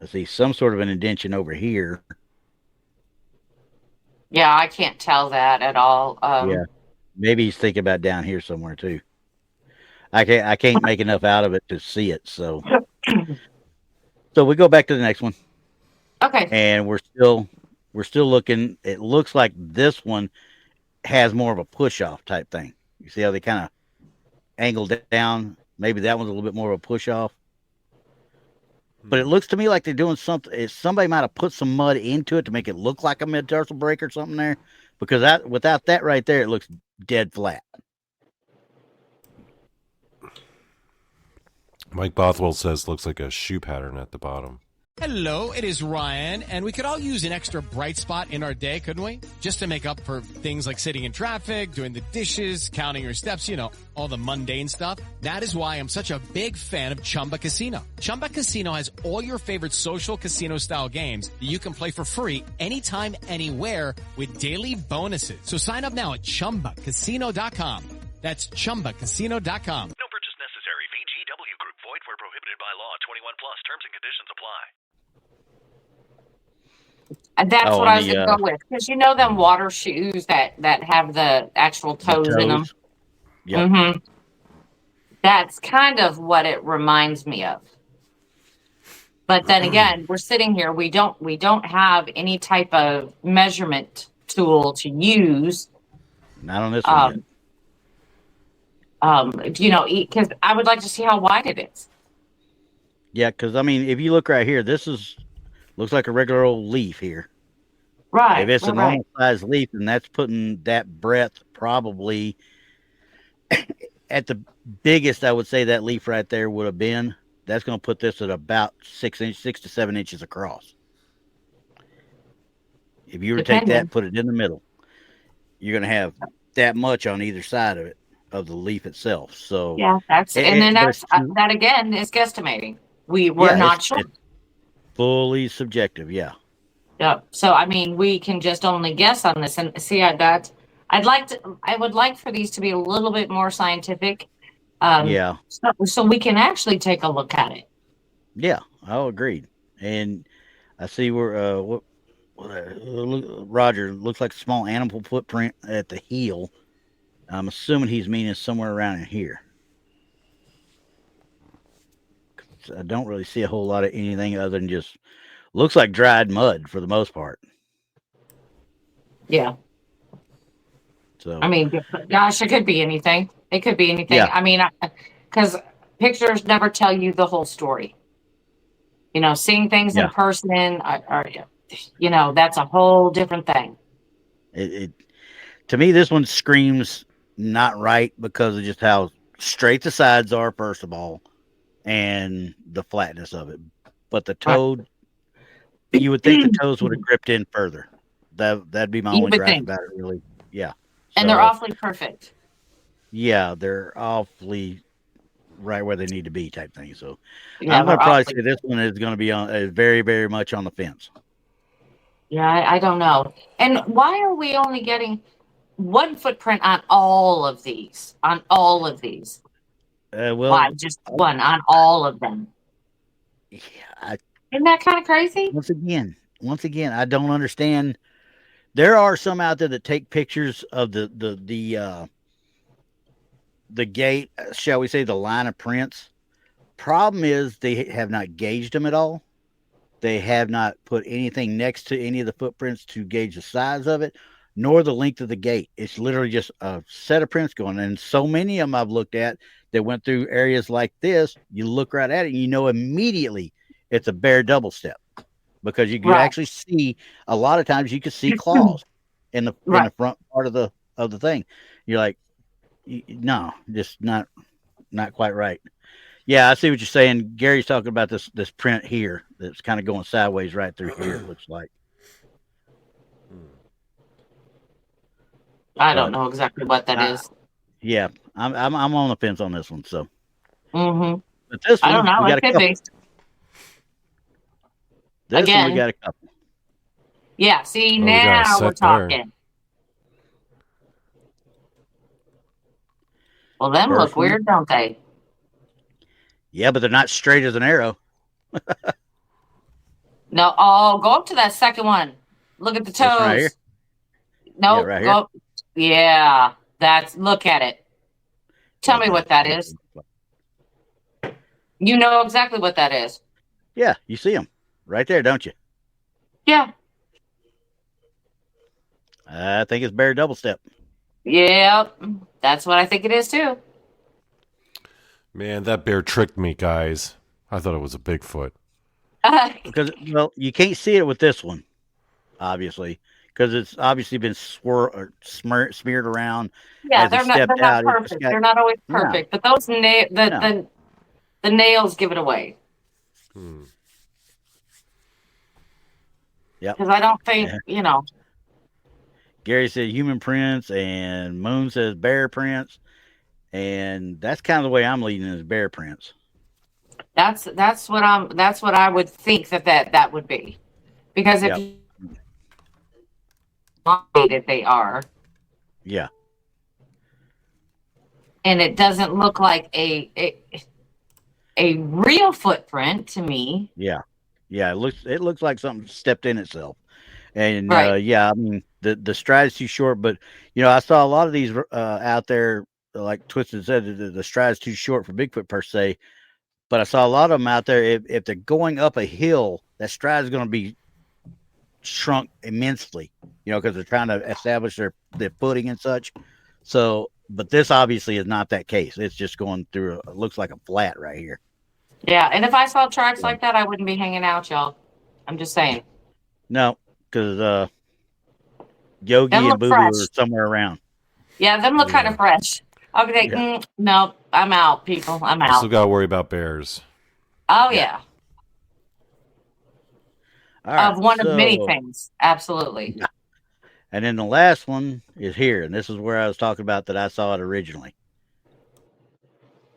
I see some sort of an indentation over here. Yeah, I can't tell that at all. Yeah, maybe he's thinking about down here somewhere too. I can't make enough out of it to see it. So we go back to the next one. Okay. And we're still looking. It looks like this one has more of a push off type thing. You see how they kind of angled down? Maybe that one's a little bit more of a push off. But it looks to me like they're doing something. Somebody might have put some mud into it to make it look like a mid-tarsal break or something there. Because without that right there, it looks dead flat. Mike Bothwell says looks like a shoe pattern at the bottom. Hello, it is Ryan, and we could all use an extra bright spot in our day, couldn't we? Just to make up for things like sitting in traffic, doing the dishes, counting your steps, all the mundane stuff. That is why I'm such a big fan of Chumba Casino. Chumba Casino has all your favorite social casino-style games that you can play for free anytime, anywhere with daily bonuses. So sign up now at ChumbaCasino.com. That's ChumbaCasino.com. No purchase necessary. VGW Group. Void where prohibited by law. 21 plus. Terms and conditions apply. That's what I was going to go with. Because them water shoes that have the actual toes in them? Yep. Mm-hmm. That's kind of what it reminds me of. But then again, we're sitting here. We don't have any type of measurement tool to use. Not on this one yet. Because I would like to see how wide it is. Yeah, because, if you look right here, looks like a regular old leaf here. Right. If it's a normal size leaf, then that's putting that breadth probably at the biggest, I would say that leaf right there would have been. That's going to put this at about 6 to 7 inches across. If you were to take that and put it in the middle, you're going to have that much on either side of it, of the leaf itself. So yeah, that again is guesstimating. We're not sure. It's fully subjective, yeah. Yep. So we can just only guess on this and see. I would like for these to be a little bit more scientific. Yeah. So we can actually take a look at it. Yeah, I'll agree. And I see where Roger looks like a small animal footprint at the heel. I'm assuming he's meaning somewhere around in here. I don't really see a whole lot of anything other than just Looks like dried mud for the most part. Yeah. So I mean, gosh, it could be anything. It could be anything. Yeah. I mean, because pictures never tell you the whole story. Seeing things in Yeah. person, that's a whole different thing. it to me, this one screams not right because of just how straight the sides are, first of all, and the flatness of it. But the Right. toad, you would think the toes would have gripped in further. That'd be my You only would gripe think. about it, really. Yeah. And they're So, awfully perfect. yeah, they're awfully right where they need to be, type thing. So Yeah, I'm going they're to probably awfully. say this one is going to be very, very much on the fence. Yeah, I don't know. And why are we only getting one footprint on all of these? On all of these? Well, Why just one on all of them? yeah, Isn't that kind of crazy? once again, I don't understand. There are some out there that take pictures of the gate, shall we say, the line of prints. Problem is they have not gauged them at all. They have not put anything next to any of the footprints to gauge the size of it, nor the length of the gate. It's literally just a set of prints going. And so many of them I've looked at that went through areas like this, you look right at it and you know immediately it's a bear double step because you can Right. actually see, a lot of times you can see claws in the front part of the thing. You're like, no, just not quite right. Yeah, I see what you're saying. Gary's talking about this print here that's kind of going sideways right through here. It looks like. I don't know exactly what that is. Yeah, I'm on the fence on this one. So, Mm-hmm. but this one I don't know. we got It a could couple. be. This one Again. we got a couple. Yeah. See, Oh, we got a now we're set there. talking. Well, them First look one. weird, don't they? Yeah, but they're not straight as an arrow. No. Oh, go up to that second one. Look at the This one right here? toes. No, Yeah, right here. go. Yeah, look at it. Tell me what that is. You know exactly what that is. Yeah, you see them right there, don't you? Yeah. I think it's bear double step. Yeah, that's what I think it is too. Man, that bear tricked me, guys. I thought it was a Bigfoot. Because, well, you can't see it with this one, obviously, because it's obviously been smeared around. Yeah, as they're it not. stepped They're not out, it just perfect. got- They're not always No. perfect, but those the nails give it away. Yep. Because I don't think Gary said human prints, and Moon says bear prints, and that's kind of the way I'm leading is bear prints. That's what I would think that would be, because if you that they are, Yeah. and it doesn't look like a real footprint to me. Yeah. It looks like something stepped in itself, and Right. yeah, I mean the stride is too short, but I saw a lot of these out there, like Twisted said, the stride is too short for Bigfoot per se. But I saw a lot of them out there. If they're going up a hill, that stride is going to be shrunk immensely, because they're trying to establish their footing and such. So, but this obviously is not that case. It's just going through. It looks like a flat right here. Yeah, and if I saw tracks like that, I wouldn't be hanging out, y'all. I'm just saying. No, because Yogi Them and look Boo Boo fresh. are somewhere around. Yeah, them look kind of fresh. I'll be like, no, I'm out, people. I'm out. Still got to worry about bears. Oh yeah. All right, Of one of many things. Absolutely. Yeah. And then the last one is here, and this is where I was talking about that I saw it originally.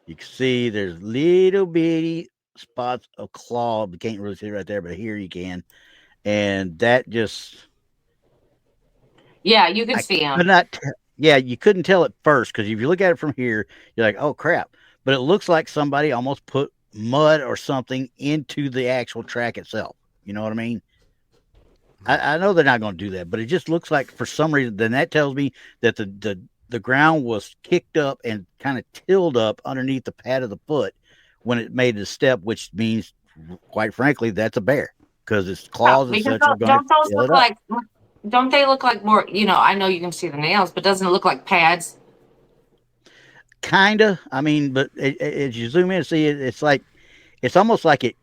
You can see there's little bitty spots of claw. You can't really see it right there, but here you can. And that just... Yeah, you can see them. Yeah, you couldn't tell at first, because if you look at it from here, you're like, oh, crap. But it looks like somebody almost put mud or something into the actual track itself. You know what I mean? I know they're not going to do that, but it just looks like for some reason, then that tells me that the ground was kicked up and kind of tilled up underneath the pad of the foot when it made the step, which means, quite frankly, that's a bear. because its claws and such are going to don't those fill look it up. like? Don't they look like more? I know you can see the nails, but doesn't it look like pads? Kinda. I mean, but as you zoom in and see it, it's almost like it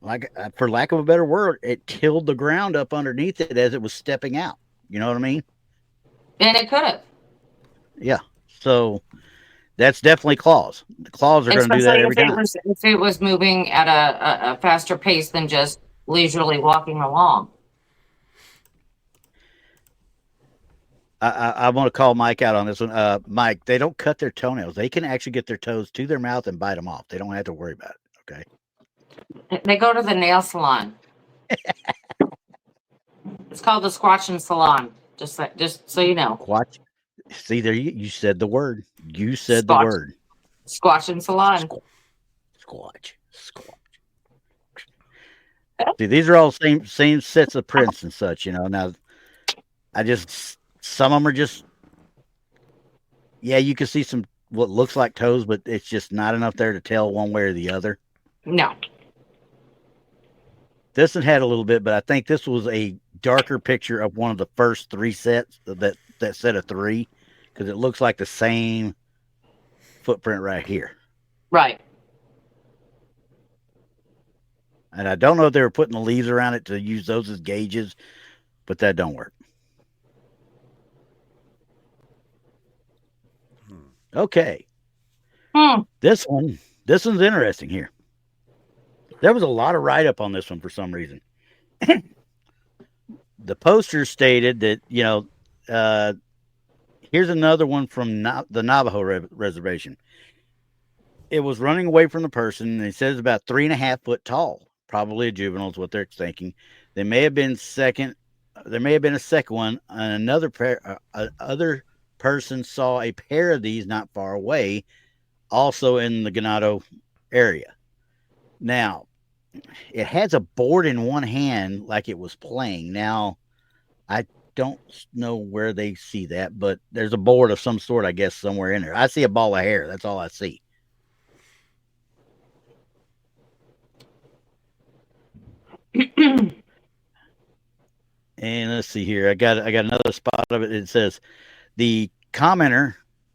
like for lack of a better word, it tilled the ground up underneath it as it was stepping out. You know what I mean? And it could have. Yeah. So that's definitely claws. The claws are going to do that Especially every time. if it was moving at a faster pace than just leisurely walking along. I want to call Mike out on this one. Mike, they don't cut their toenails. They can actually get their toes to their mouth and bite them off. They don't have to worry about it. Okay. They go to the nail salon. It's called the Squatching Salon. Just so you know. Squatch. See there, you said the word. You said the word. Squatching Salon. Squatch. See, these are all same sets of prints and such. Now, some of them are just. Yeah, you can see some what looks like toes, but it's just not enough there to tell one way or the other. No. This one had a little bit, but I think this was a darker picture of one of the first 3 sets, that set of 3, because it looks like the same footprint right here. Right. And I don't know if they were putting the leaves around it to use those as gauges, but that don't work. Okay. This one's interesting here. There was a lot of write-up on this one for some reason. The poster stated that, here's another one from the Navajo reservation. It was running away from the person, and it says about 3.5 foot tall. Probably a juvenile is what they're thinking. There may have been a second one, and other person saw a pair of these not far away, also in the Ganado area. Now, it has a board in one hand like it was playing. Now, I don't know where they see that, but there's a board of some sort, I guess, somewhere in there. I see a ball of hair. That's all I see. And let's see here. I got another spot of it. It says there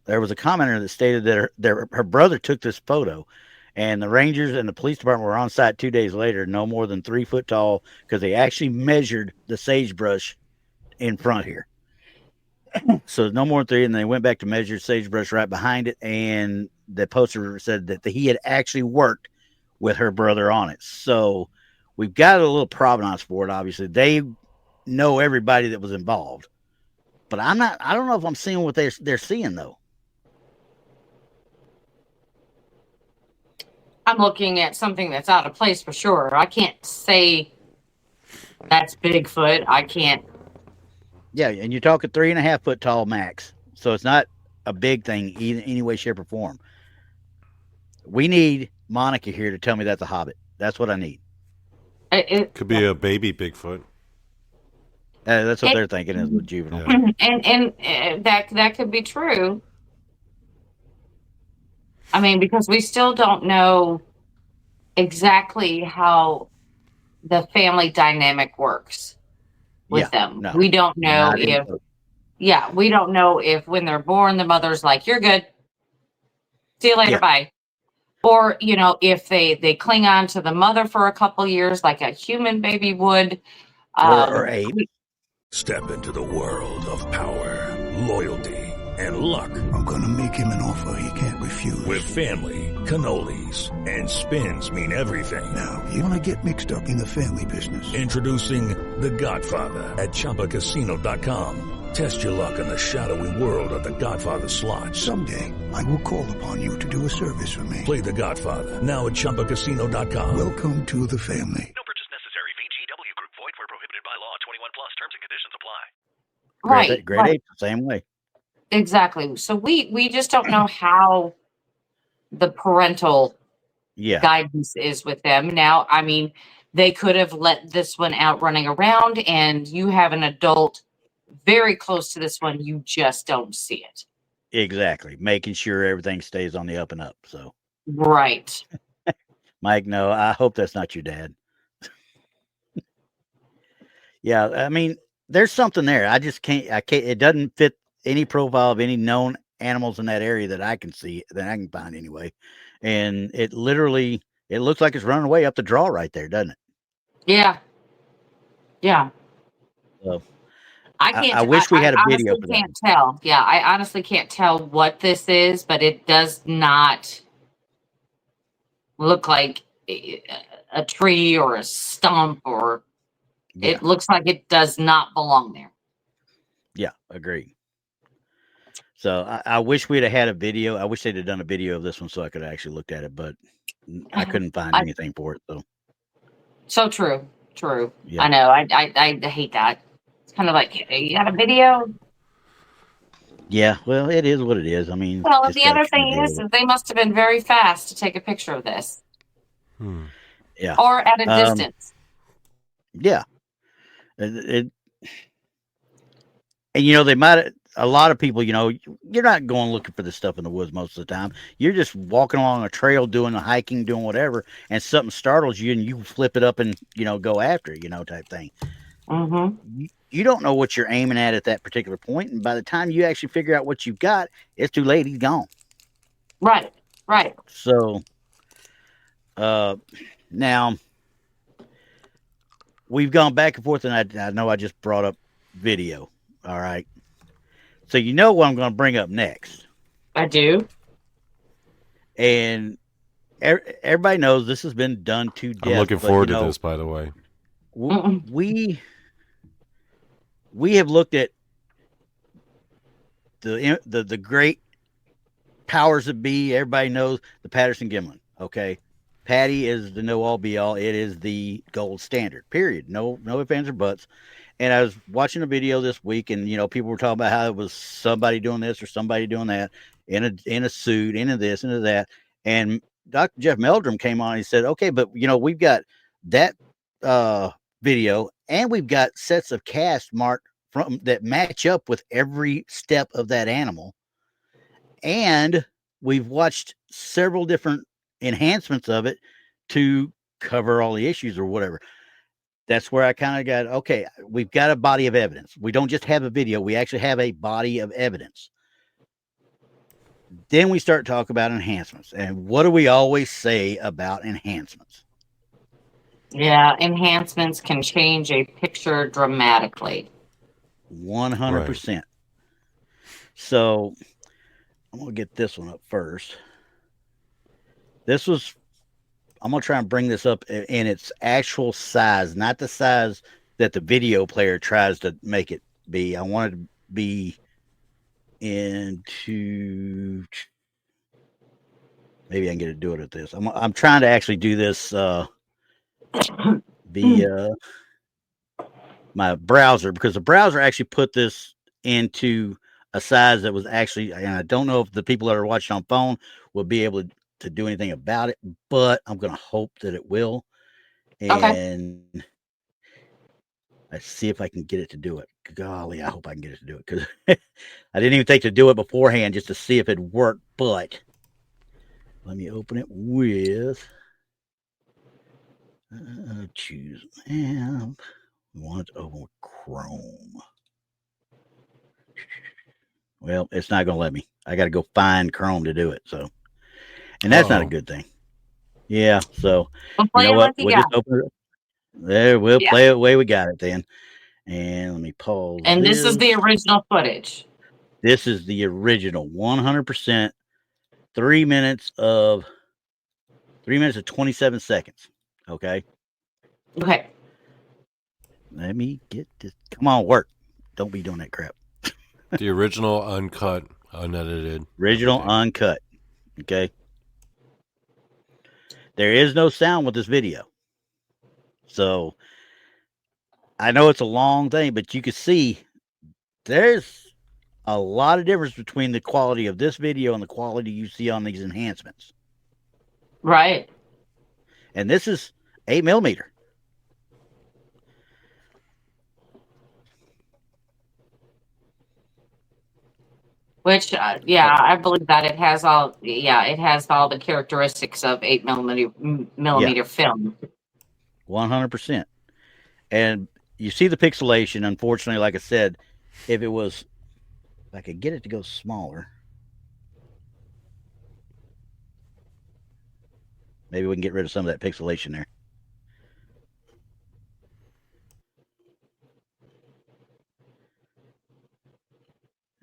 was a commenter that stated that her brother took this photo, and the Rangers and the police department were on site 2 days later, no more than 3 foot tall, because they actually measured the sagebrush in front here. So no more than 3, and they went back to measure sagebrush right behind it, and the poster said that he had actually worked with her brother on it. So we've got a little provenance for it. Obviously, they know everybody that was involved, but I don't know if I'm seeing what they're seeing though. I'm looking at something that's out of place for sure. I can't say that's Bigfoot. I can't. Yeah, and you're talking 3.5 foot tall max, so it's not a big thing in any way, shape, or form. We need Monica here to tell me that's a hobbit. That's what I need. It could be a baby Bigfoot. That's what they're thinking is a juvenile. Yeah. And that could be true. I mean, because we still don't know exactly how the family dynamic works with them. No, we don't know we don't know if when they're born, the mother's like, you're good. See you later, bye. Or, if they cling on to the mother for a couple years like a human baby would. Or ape. Step into the world of power, loyalty, and luck. I'm going to make him an offer he can't refuse. With family, cannolis, and spins mean everything. Now, you want to get mixed up in the family business. Introducing The Godfather at ChumbaCasino.com. Test your luck in the shadowy world of The Godfather slot. Someday, I will call upon you to do a service for me. Play The Godfather now at ChumbaCasino.com. Welcome to the family. No purchase necessary. VGW Group. Void where prohibited by law. 21 plus. Terms and conditions apply. Right. Great ape, the same way. Exactly. So we just don't know how the parental guidance is with them. Now, I mean, they could have let this one out running around, and you have an adult very close to this one. You just don't see it. Exactly. Making sure everything stays on the up and up. So right. Mike, no, I hope that's not your dad. Yeah, I mean, there's something there. I just can't. I can't. It doesn't fit any profile of any known animals in that area that I can see, that I can find anyway. And it literally, it looks like it's running away up the draw right there, doesn't it? Yeah. Yeah. So I can't. I wish we I had a video honestly for that can't one. tell. Yeah, I honestly can't tell what this is, but it does not look like a tree or a stump, or Yeah, it looks like it does not belong there. yeah, agree. So I wish we'd have had a video. I wish they'd have done a video of this one so I could have actually looked at it, but I couldn't find anything for it. So true. True. Yeah. I know. I hate that. It's kind of like, you got a video? Yeah, well, it is what it is. I mean, Well, just the gotta other kinda thing deal is with it. they must have been very fast to take a picture of this, Yeah. or at a distance. Yeah. And they might, a lot of people, you're not going looking for this stuff in the woods most of the time. You're just walking along a trail, doing the hiking, doing whatever, and something startles you and you flip it up and, go after it, type thing. Mm-hmm. You don't know what you're aiming at that particular point, and by the time you actually figure out what you've got, it's too late. He's gone. Right. Right. So, now we've gone back and forth, and I know I just brought up video. All right. So what I'm going to bring up next. I do. And everybody knows this has been done to death. I'm looking forward to this, by the way. We have looked at the great powers that be. Everybody knows the Patterson-Gimlin. Okay. Patty is the know all be all. It is the gold standard, period. No ifs, ands, or buts. And I was watching a video this week, and people were talking about how it was somebody doing this or somebody doing that in a suit, into this, into that. And Dr. Jeff Meldrum came on and he said, okay, but we've got that video, and we've got sets of cast marked from that match up with every step of that animal. And we've watched several different enhancements of it to cover all the issues or whatever. That's where I kind of got, okay, we've got a body of evidence. We don't just have a video. We actually have a body of evidence. Then we start talking about enhancements. And what do we always say about enhancements? Yeah, enhancements can change a picture dramatically. 100%. Right. So I'm going to get this one up first. I'm going to try and bring this up in its actual size, not the size that the video player tries to make it be. I want it to be into, maybe I can get it to do it at this. I'm trying to actually do this via my browser, because the browser actually put this into a size that was actually, and I don't know if the people that are watching on phone will be able to do anything about it, but I'm going to hope that it will. And okay. Let's see if I can get it to do it. Golly, I hope I can get it to do it, because I didn't even think to do it beforehand just to see if it worked. But let me open it with choose app. We want it to open with Chrome. Well, it's not going to let me. I got to go find Chrome to do it. So, and that's not a good thing. Yeah. So, you know what? We'll just open it. There, we'll play it the way we got it then. And let me pause. And this is the original footage. This is the original 100%. 3 minutes of 27 seconds. Okay. Okay. Let me get this. Come on, work. Don't be doing that crap. The original, uncut, unedited. Original, uncut. Okay. There is no sound with this video. So I know it's a long thing, but you can see there's a lot of difference between the quality of this video and the quality you see on these enhancements. Right. And this is 8mm. Which, I believe that it has all the characteristics of 8mm film. 100%. And you see the pixelation. Unfortunately, like I said, if I could get it to go smaller, maybe we can get rid of some of that pixelation there.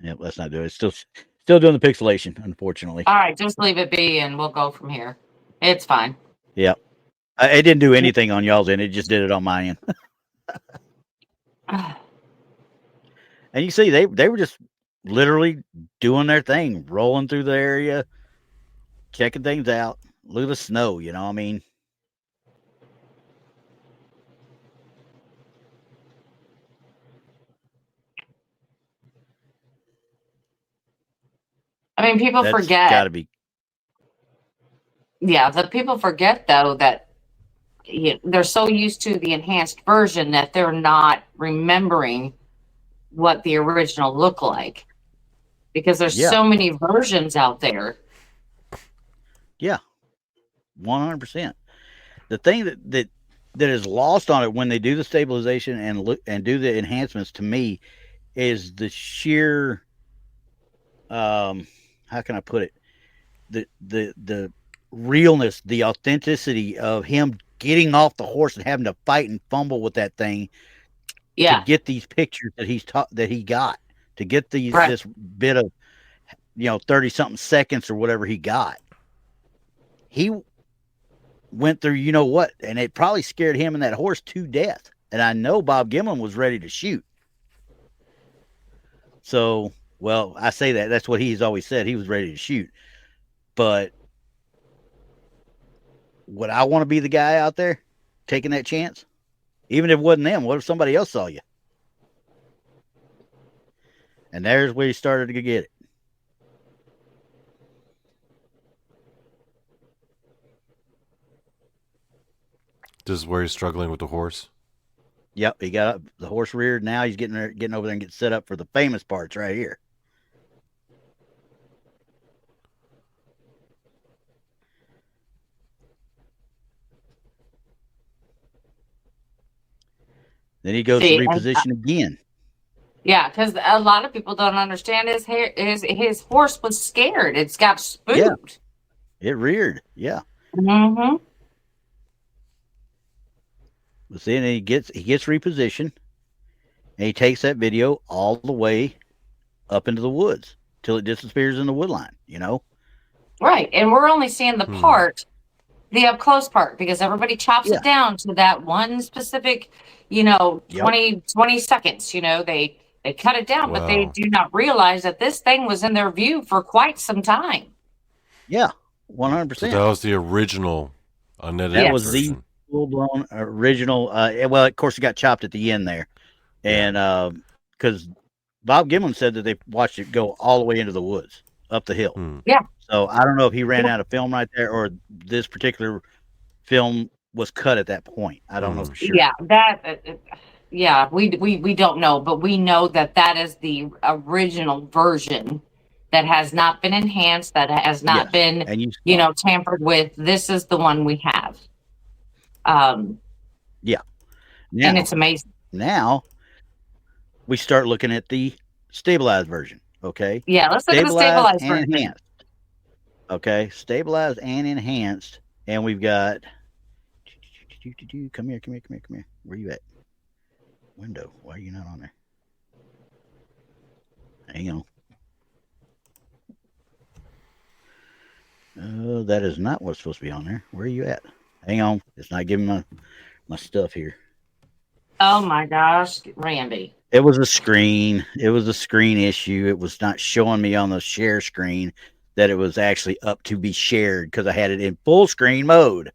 Yep, let's not do it. It's still doing the pixelation, unfortunately. All right, just leave it be, and we'll go from here. It's fine. Yep. It didn't do anything on y'all's end. It just did it on my end. And you see, they were just literally doing their thing, rolling through the area, checking things out. Look at the snow, you know what I mean? I mean, people forget. Gotta be. Yeah, the people forget, though, that they're so used to the enhanced version that they're not remembering what the original looked like. Because there's so many versions out there. Yeah, 100%. The thing that is lost on it when they do the stabilization and do the enhancements, to me, is the sheer how can I put it, the realness, the authenticity of him getting off the horse and having to fight and fumble with that thing to get these pictures that he got, to get this bit of 30 something seconds or whatever he got. He went through what, and it probably scared him and that horse to death. And I know Bob Gimlin was ready to shoot. So, well, I say that's what he's always said. He was ready to shoot. But would I want to be the guy out there taking that chance? Even if it wasn't them, what if somebody else saw you? And there's where he started to get it. This is where he's struggling with the horse. Yep, he got the horse reared. Now he's getting over there and getting set up for the famous parts right here. Then he goes to reposition again. Yeah, because a lot of people don't understand his horse was scared. It's got spooked. Yeah. It reared. Yeah. Mm-hmm. But then he gets repositioned, and he takes that video all the way up into the woods till it disappears in the wood line. Right, and we're only seeing the up close part, because everybody chops it down to that one specific, 20 seconds. They cut it down, but they do not realize that this thing was in their view for quite some time. Yeah, 100%. So that was the original unedited That was version. the full-blown original. Well, of course, it got chopped at the end there. And because Bob Gimlin said that they watched it go all the way into the woods, up the hill. Yeah. So I don't know if he ran out of film right there, or this particular film was cut at that point. I don't know for sure. Yeah, we don't know, but we know that is the original version that has not been enhanced, that has not been, tampered with. This is the one we have. Yeah. And it's amazing. Now we start looking at the stabilized version. Okay. Yeah, let's look at the stabilized version. Enhanced. Okay, stabilized and enhanced, and we've got. Come here. Where you at? Window. Why are you not on there? Hang on. That is not what's supposed to be on there. Where are you at? Hang on. It's not giving my stuff here. Oh my gosh, Randy. It was a screen. It was a screen issue. It was not showing me on the share screen that it was actually up to be shared because I had it in full screen mode.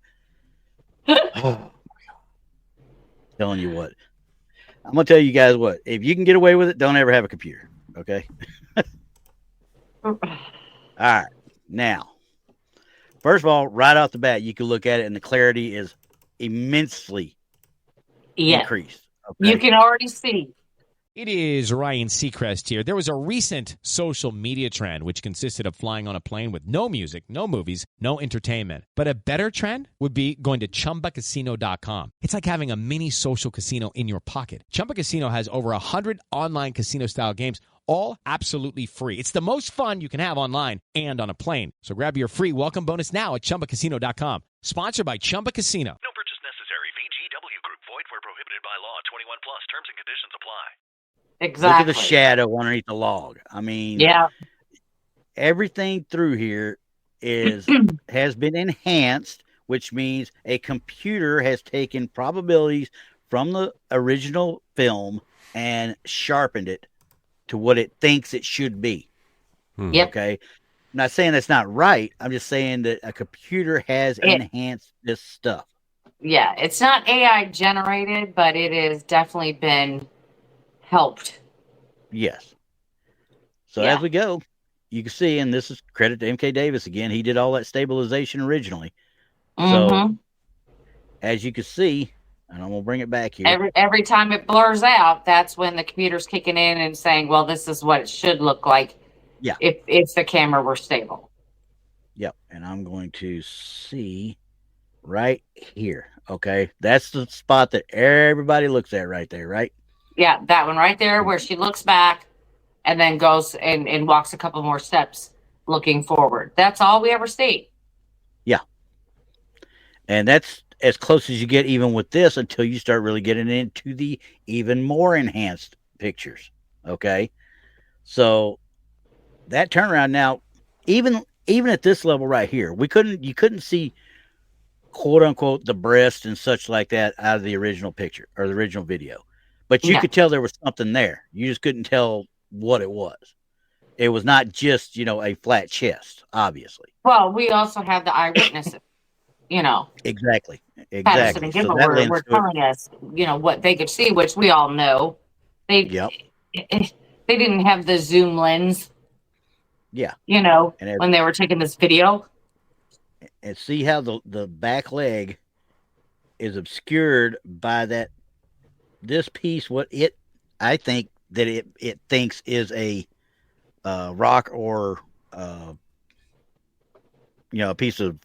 Oh my God. Telling you what. I'm going to tell you guys what. If you can get away with it, don't ever have a computer. Okay? All right. Now, first of all, right off the bat, you can look at it and the clarity is immensely increased. Okay? You can already see. It is Ryan Seacrest here. There was a recent social media trend which consisted of flying on a plane with no music, no movies, no entertainment. But a better trend would be going to ChumbaCasino.com. It's like having a mini social casino in your pocket. Chumba Casino has over 100 online casino-style games, all absolutely free. It's the most fun you can have online and on a plane. So grab your free welcome bonus now at ChumbaCasino.com. Sponsored by Chumba Casino. No purchase necessary. VGW Group. Void where prohibited by law. 21 plus. Terms and conditions apply. Exactly. Look at the shadow underneath the log. I mean, everything through here has been enhanced, which means a computer has taken probabilities from the original film and sharpened it to what it thinks it should be. Yep. Okay. I'm not saying that's not right. I'm just saying that a computer has enhanced this stuff. Yeah, it's not AI generated, but it has definitely been helped. Yes. So as we go, you can see, and this is credit to MK Davis again. He did all that stabilization originally. So as you can see, and I'm gonna bring it back here. Every time it blurs out, that's when the computer's kicking in and saying, "Well, this is what it should look like." Yeah. If the camera were stable. Yep. And I'm going to see right here. Okay. That's the spot that everybody looks at right there, right? Yeah, that one right there where she looks back and then goes and walks a couple more steps looking forward. That's all we ever see. Yeah. And that's as close as you get even with this until you start really getting into the even more enhanced pictures. Okay. So that turnaround now, even at this level right here, you couldn't see quote unquote the breast and such like that out of the original picture or the original video. But you could tell there was something there. You just couldn't tell what it was. It was not just, a flat chest, obviously. Well, we also have the eyewitnesses, Exactly. Patterson and Gimble were telling us, what they could see, which we all know. They didn't have the zoom lens. Yeah. When they were taking this video. And see how the back leg is obscured by this piece, I think that it thinks is a rock or a piece of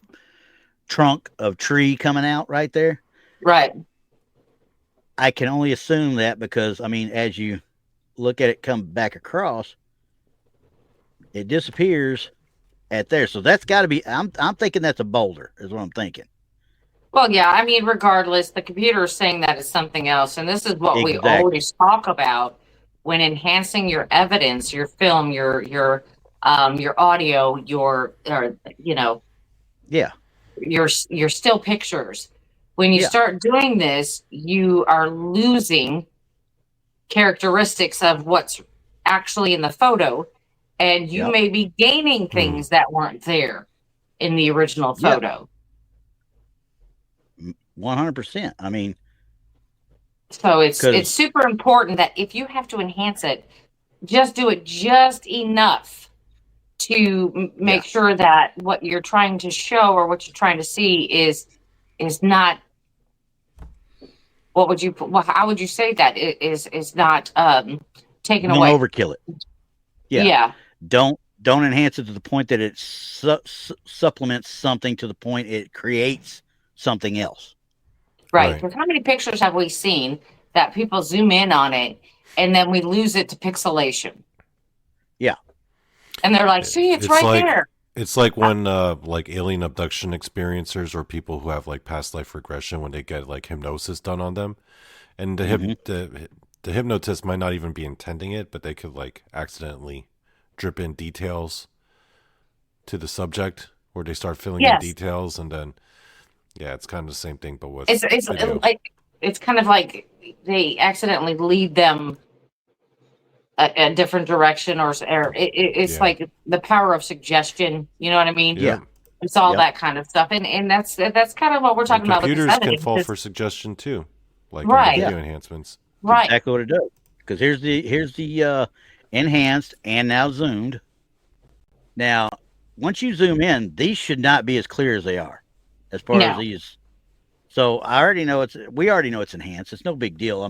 trunk of tree coming out right there. Right. I can only assume that because, as you look at it come back across, it disappears at there. So that's got to be, I'm thinking that's a boulder is what I'm thinking. Well, yeah, regardless, the computer is saying that it's something else. And this is what we always talk about when enhancing your evidence, your film, your audio, your still pictures. When you start doing this, you are losing characteristics of what's actually in the photo, and you may be gaining things that weren't there in the original photo. 100%. So it's super important that if you have to enhance it, just do it just enough to make sure that what you're trying to show or what you're trying to see is not. How would you say that it is not taken away? Don't overkill it. Yeah. Don't enhance it to the point that it supplements something to the point it creates something else. Right. Because how many pictures have we seen that people zoom in on it and then we lose it to pixelation? Yeah. And they're like, see, it's right there. It's like when like alien abduction experiencers or people who have like past life regression when they get like hypnosis done on them. And the hypnotist might not even be intending it, but they could like accidentally drip in details to the subject where they start filling in details and then it's kind of the same thing, but with it's kind of like they accidentally lead them a different direction, or it's like the power of suggestion. You know what I mean? Yeah, it's all that kind of stuff, and that's kind of what we're talking about. Computers can fall for suggestion too, like video enhancements. Right, exactly what it does. Because here's the enhanced and now zoomed. Now, once you zoom in, these should not be as clear as they are. As far as these, so we already know it's enhanced. It's no big deal.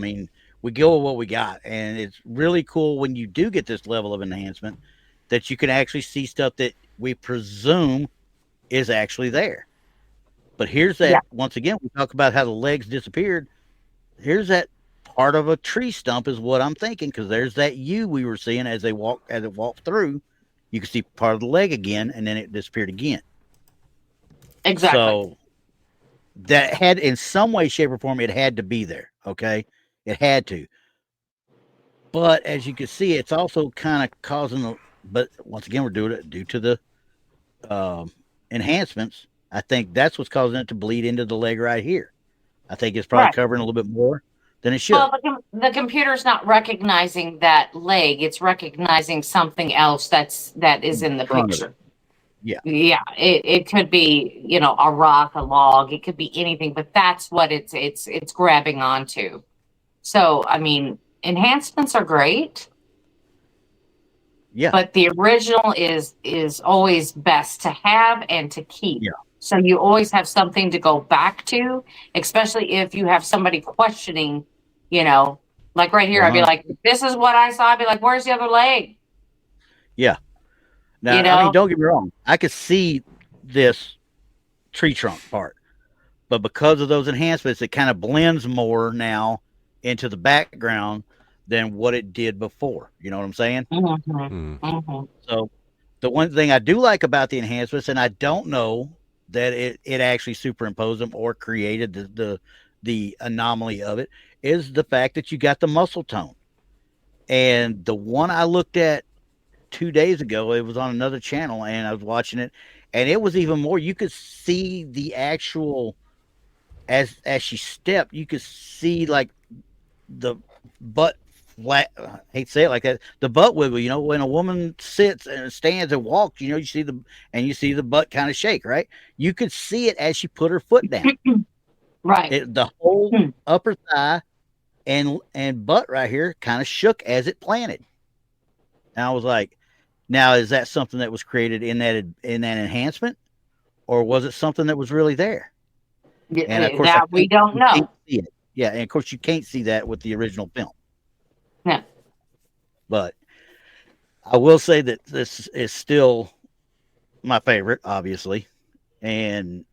we go with what we got, and it's really cool when you do get this level of enhancement that you can actually see stuff that we presume is actually there. But here's that once again, we talk about how the legs disappeared. Here's that part of a tree stump is what I'm thinking, because there's that U we were seeing as it walked through. You can see part of the leg again, and then it disappeared again. Exactly. So that had, in some way, shape, or form, it had to be there. Okay, it had to. But as you can see, it's also kind of causing. But once again, we're doing it due to the enhancements. I think that's what's causing it to bleed into the leg right here. I think it's probably covering a little bit more than it should. Well, the computer's not recognizing that leg; it's recognizing something else that is in the picture. Yeah, It could be, you know, a rock, a log. It could be anything, but that's what it's grabbing onto. So, I mean, enhancements are great. Yeah, but the original is always best to have and to keep. Yeah. So you always have something to go back to, especially if you have somebody questioning, you know, like right here, I'd be like, this is what I saw. I'd be like, where's the other leg? Yeah. Now, You know? I mean, don't get me wrong. I could see this tree trunk part, but because of those enhancements, it kind of blends more now into the background than what it did before. You know what I'm saying? So the one thing I do like about the enhancements, and I don't know that it actually superimposed them or created the anomaly of it, is the fact that you got the muscle tone. And the one I looked at 2 days ago, it was on another channel, and I was watching it, and it was even more. You could see the actual, as she stepped, you could see like the butt flat. I hate to say it like that. The butt wiggle. You know, when a woman sits and stands and walks, you know, you see the butt kind of shake, right? You could see it as she put her foot down. Right. The whole upper thigh and butt right here kind of shook as it planted. And I was like, now is that something that was created in that enhancement, or was it something that was really there? And of course, that we don't know. Yeah, and of course you can't see that with the original film. No. But I will say that this is still my favorite, obviously. And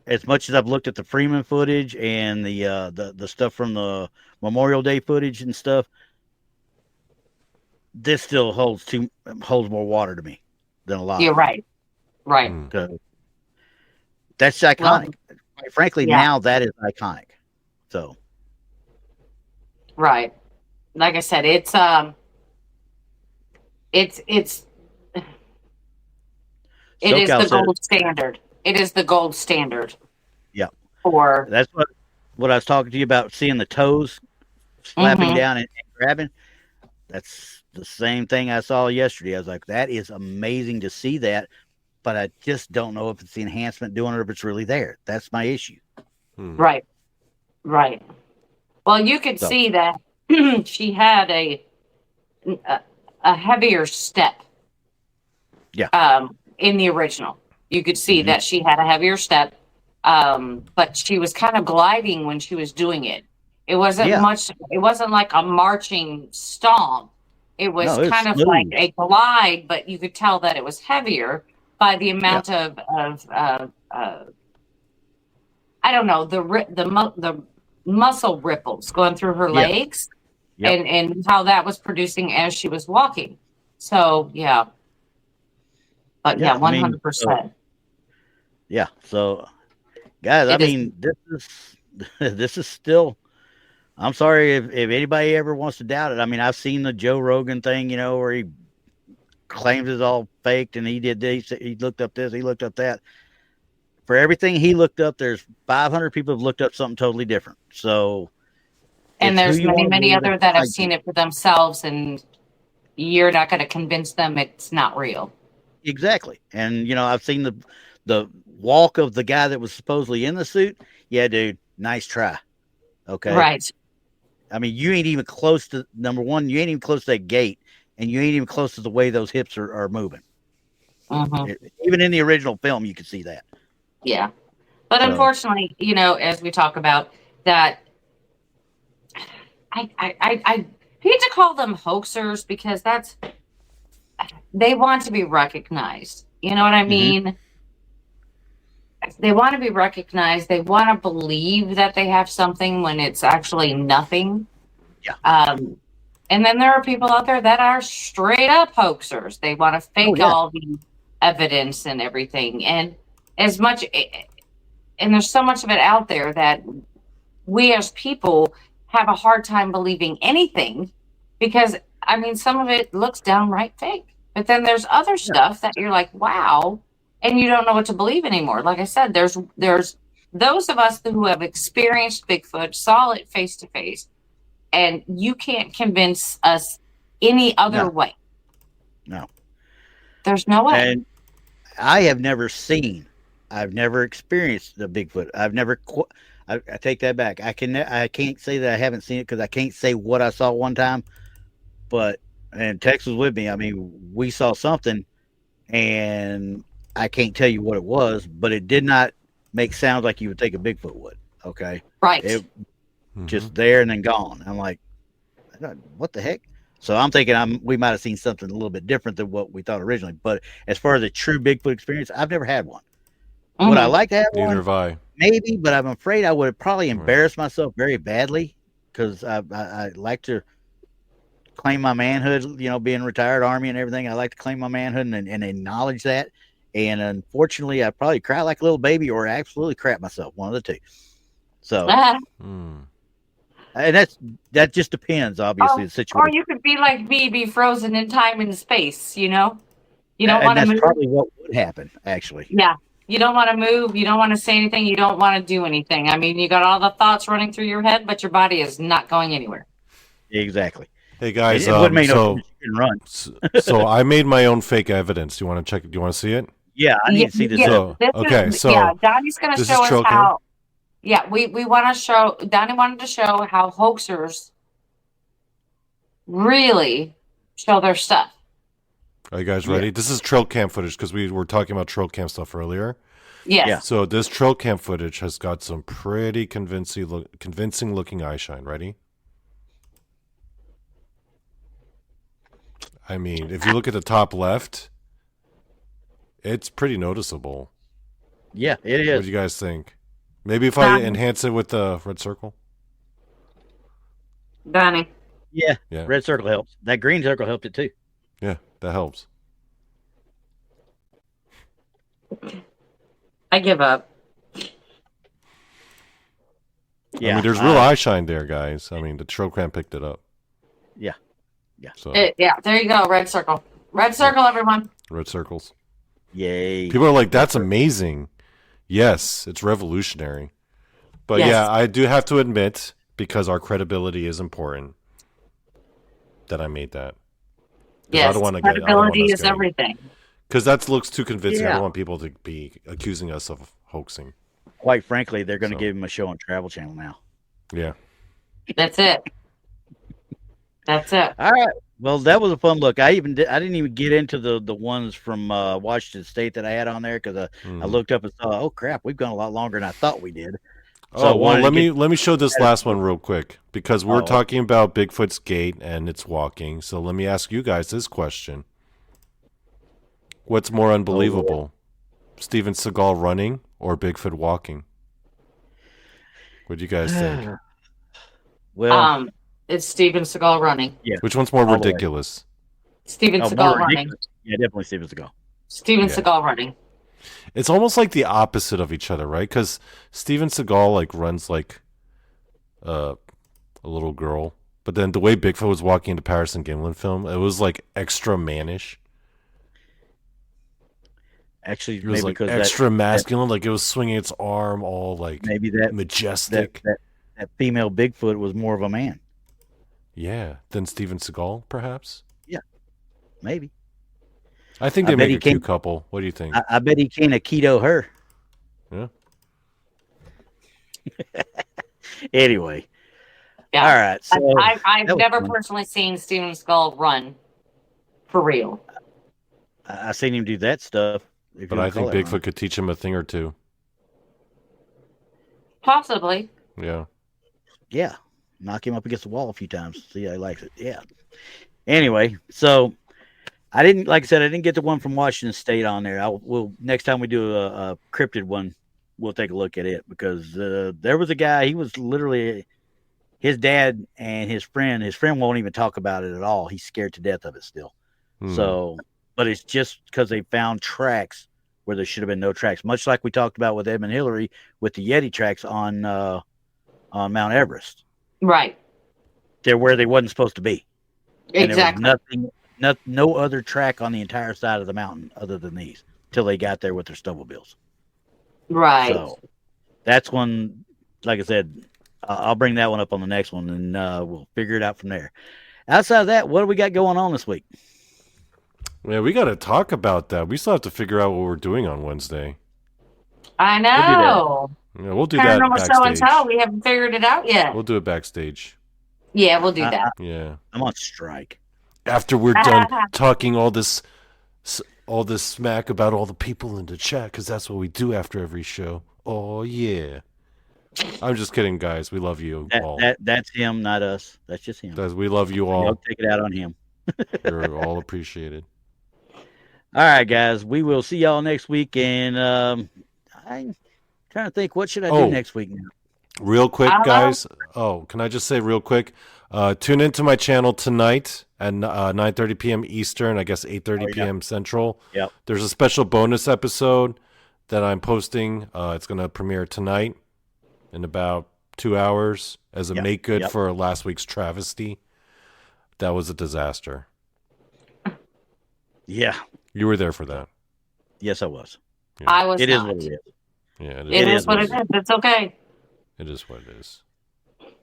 as much as I've looked at the Freeman footage and the stuff from the Memorial Day footage and stuff, this still holds more water to me than a lot. You're right. Right. That's iconic. Well, quite frankly, now that is iconic. So. Right. Like I said, it's it is the gold standard. It is the gold standard. Yeah. That's what I was talking to you about, seeing the toes slapping down and grabbing. That's the same thing I saw yesterday. I was like, that is amazing to see that, but I just don't know if it's the enhancement doing it or if it's really there. That's my issue. Right. Right. Well, you could see that she had a heavier step. Yeah. In the original, you could see that she had a heavier step, but she was kind of gliding when she was doing it. It wasn't much. It wasn't like a marching stomp. It was kind of like a glide, but you could tell that it was heavier by the amount of I don't know, the muscle ripples going through her legs, and how that was producing as she was walking. So but 100%. Yeah. So, guys, I mean, this is still. I'm sorry if anybody ever wants to doubt it. I mean, I've seen the Joe Rogan thing, you know, where he claims it's all faked, and he did this, he looked up this, he looked up that. For everything he looked up, there's 500 people have looked up something totally different. So, and there's many other that have seen it for themselves, and you're not going to convince them it's not real. Exactly. And, you know, I've seen the walk of the guy that was supposedly in the suit. Yeah, dude, nice try. Okay. Right. I mean, you ain't even close to, number one, you ain't even close to that gait, and you ain't even close to the way those hips are moving. Even in the original film, you could see that. Yeah. But unfortunately, you know, as we talk about that, I hate to call them hoaxers because they want to be recognized. You know what I mean? They want to be recognized. They want to believe that they have something when it's actually nothing. Yeah. And then there are people out there that are straight up hoaxers. They want to fake all the evidence and everything. And there's so much of it out there that we as people have a hard time believing anything because, I mean, some of it looks downright fake. But then there's other stuff that you're like, wow, and you don't know what to believe anymore. Like I said, there's those of us who have experienced Bigfoot, saw it face to face, and you can't convince us any other way. No. There's no way. And I have never experienced the Bigfoot. I take that back. I can't say that I haven't seen it because I can't say what I saw one time. And Tex was with me. I mean, we saw something, and I can't tell you what it was, but it did not make sounds like you would think a Bigfoot would. Okay, right? It just there and then gone. I'm like, what the heck? So I'm thinking we might have seen something a little bit different than what we thought originally. But as far as a true Bigfoot experience, I've never had one. Would I like to have one? Neither have I. Maybe, but I'm afraid I would probably embarrass myself very badly because I like to claim my manhood, you know, being retired Army and everything. I like to claim my manhood and acknowledge that. And unfortunately, I'd probably cry like a little baby or absolutely crap myself, one of the two. So, and that just depends, obviously, the situation. Or you could be like me, be frozen in time and space, you know? You don't want to move. That's probably what would happen, actually. Yeah. You don't want to move. You don't want to say anything. You don't want to do anything. I mean, you got all the thoughts running through your head, but your body is not going anywhere. Exactly. Hey guys, it would make no sense you can run. So I made my own fake evidence. Do you want to check it? Do you want to see it? Yeah, I need to see this. Donnie's going to show us how. Yeah, we want to show. Donnie wanted to show how hoaxers really show their stuff. Are you guys ready? This is trail cam footage because we were talking about trail cam stuff earlier. Yes. Yeah. So this trail cam footage has got some pretty convincing looking eye shine. Ready? I mean, if you look at the top left, it's pretty noticeable. Yeah, it is. What do you guys think? Maybe if I enhance it with the red circle? Donnie. Yeah, red circle helps. That green circle helped it too. Yeah, that helps. I give up. Yeah, I mean, there's real eye shine there, guys. I mean, the trail cam picked it up. Yeah. Yeah. So. There you go. Red circle. Red circle, everyone. Red circles. Yay. People are like, that's amazing. Yes, it's revolutionary. But yeah, I do have to admit, because our credibility is important, that I made that. Yes, credibility is everything. Because that looks too convincing. I don't want people to be accusing us of hoaxing. Quite frankly, they're going to give him a show on Travel Channel now. Yeah. That's it. That's it. All right. Well, that was a fun look. I didn't even get into the ones from Washington State that I had on there because I looked up and saw, oh crap, we've gone a lot longer than I thought we did. So let me show this last one real quick because we're talking about Bigfoot's gait and its walking. So let me ask you guys this question: what's more unbelievable, Steven Seagal running or Bigfoot walking? What do you guys think? Well, it's Steven Seagal running. Yeah. Which one's more ridiculous? Steven Seagal running. Yeah, definitely Steven Seagal. Steven Seagal running. It's almost like the opposite of each other, right? Because Steven Seagal like runs like a little girl, but then the way Bigfoot was walking into Patterson Gimlin film, it was like extra mannish. Actually, it was like extra masculine, like it was swinging its arm all like maybe that majestic. That female Bigfoot was more of a man. Yeah, than Steven Seagal, perhaps. Yeah, maybe. I think they make a cute couple. What do you think? I bet he can't keto her. Yeah. Anyway. Yeah. All right. So I've never personally seen Steven Seagal run for real. I've seen him do that stuff. But I think Bigfoot could teach him a thing or two. Possibly. Yeah. Yeah. knock him up against the wall a few times. See how he likes it. Yeah. Anyway, so I didn't, like I said, I didn't get the one from Washington State on there. We'll next time we do a cryptid one, we'll take a look at it because there was a guy. He was literally his dad and his friend. His friend won't even talk about it at all. He's scared to death of it still. So, but it's just because they found tracks where there should have been no tracks, much like we talked about with Edmund Hillary with the Yeti tracks on Mount Everest. Right. They're where they wasn't supposed to be. Exactly. And there was no other track on the entire side of the mountain other than these till they got there with their snowmobiles. Right. So that's one, like I said, I'll bring that one up on the next one and we'll figure it out from there. Outside of that, what do we got going on this week? Yeah, we got to talk about that. We still have to figure out what we're doing on Wednesday. I know. We'll do that backstage. Show and tell. We haven't figured it out yet. We'll do it backstage. Yeah, we'll do that. Yeah. I'm on strike. After we're done talking all this smack about all the people in the chat, because that's what we do after every show. Oh, yeah. I'm just kidding, guys. We love you all. That's him, not us. That's just him. We love you all. I'll take it out on him. You're all appreciated. All right, guys. We will see y'all next week. And I'm trying to think, what should I do next week now? Real quick, guys. Can I just say real quick? Tune into my channel tonight at 9:30 p.m. Eastern, I guess 8:30 p.m. Central. Yep. There's a special bonus episode that I'm posting. It's going to premiere tonight in about 2 hours as a make good for last week's travesty. That was a disaster. Yeah. You were there for that. Yes, I was. Yeah. I was It is not. what it is. Yeah, It is what it is. It's okay. It is what it is.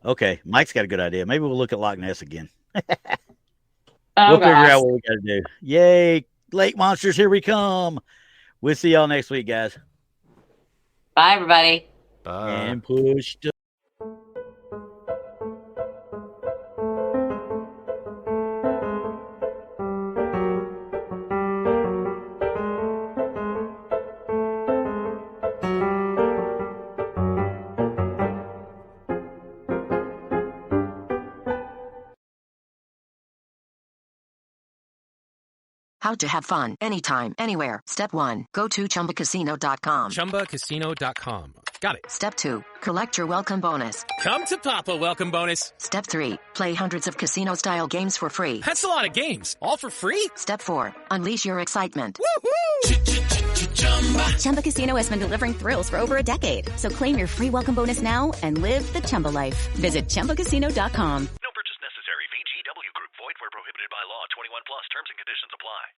Okay. Mike's got a good idea. Maybe we'll look at Loch Ness again. We'll figure out what we got to do. Yay. Lake monsters, here we come. We'll see y'all next week, guys. Bye, everybody. Bye. And push to How to have fun anytime, anywhere. Step 1. Go to ChumbaCasino.com. ChumbaCasino.com. Got it. Step 2. Collect your welcome bonus. Come to Papa welcome bonus. Step 3. Play hundreds of casino-style games for free. That's a lot of games. All for free? Step 4. Unleash your excitement. Chumba Casino has been delivering thrills for over a decade. So claim your free welcome bonus now and live the Chumba life. Visit ChumbaCasino.com.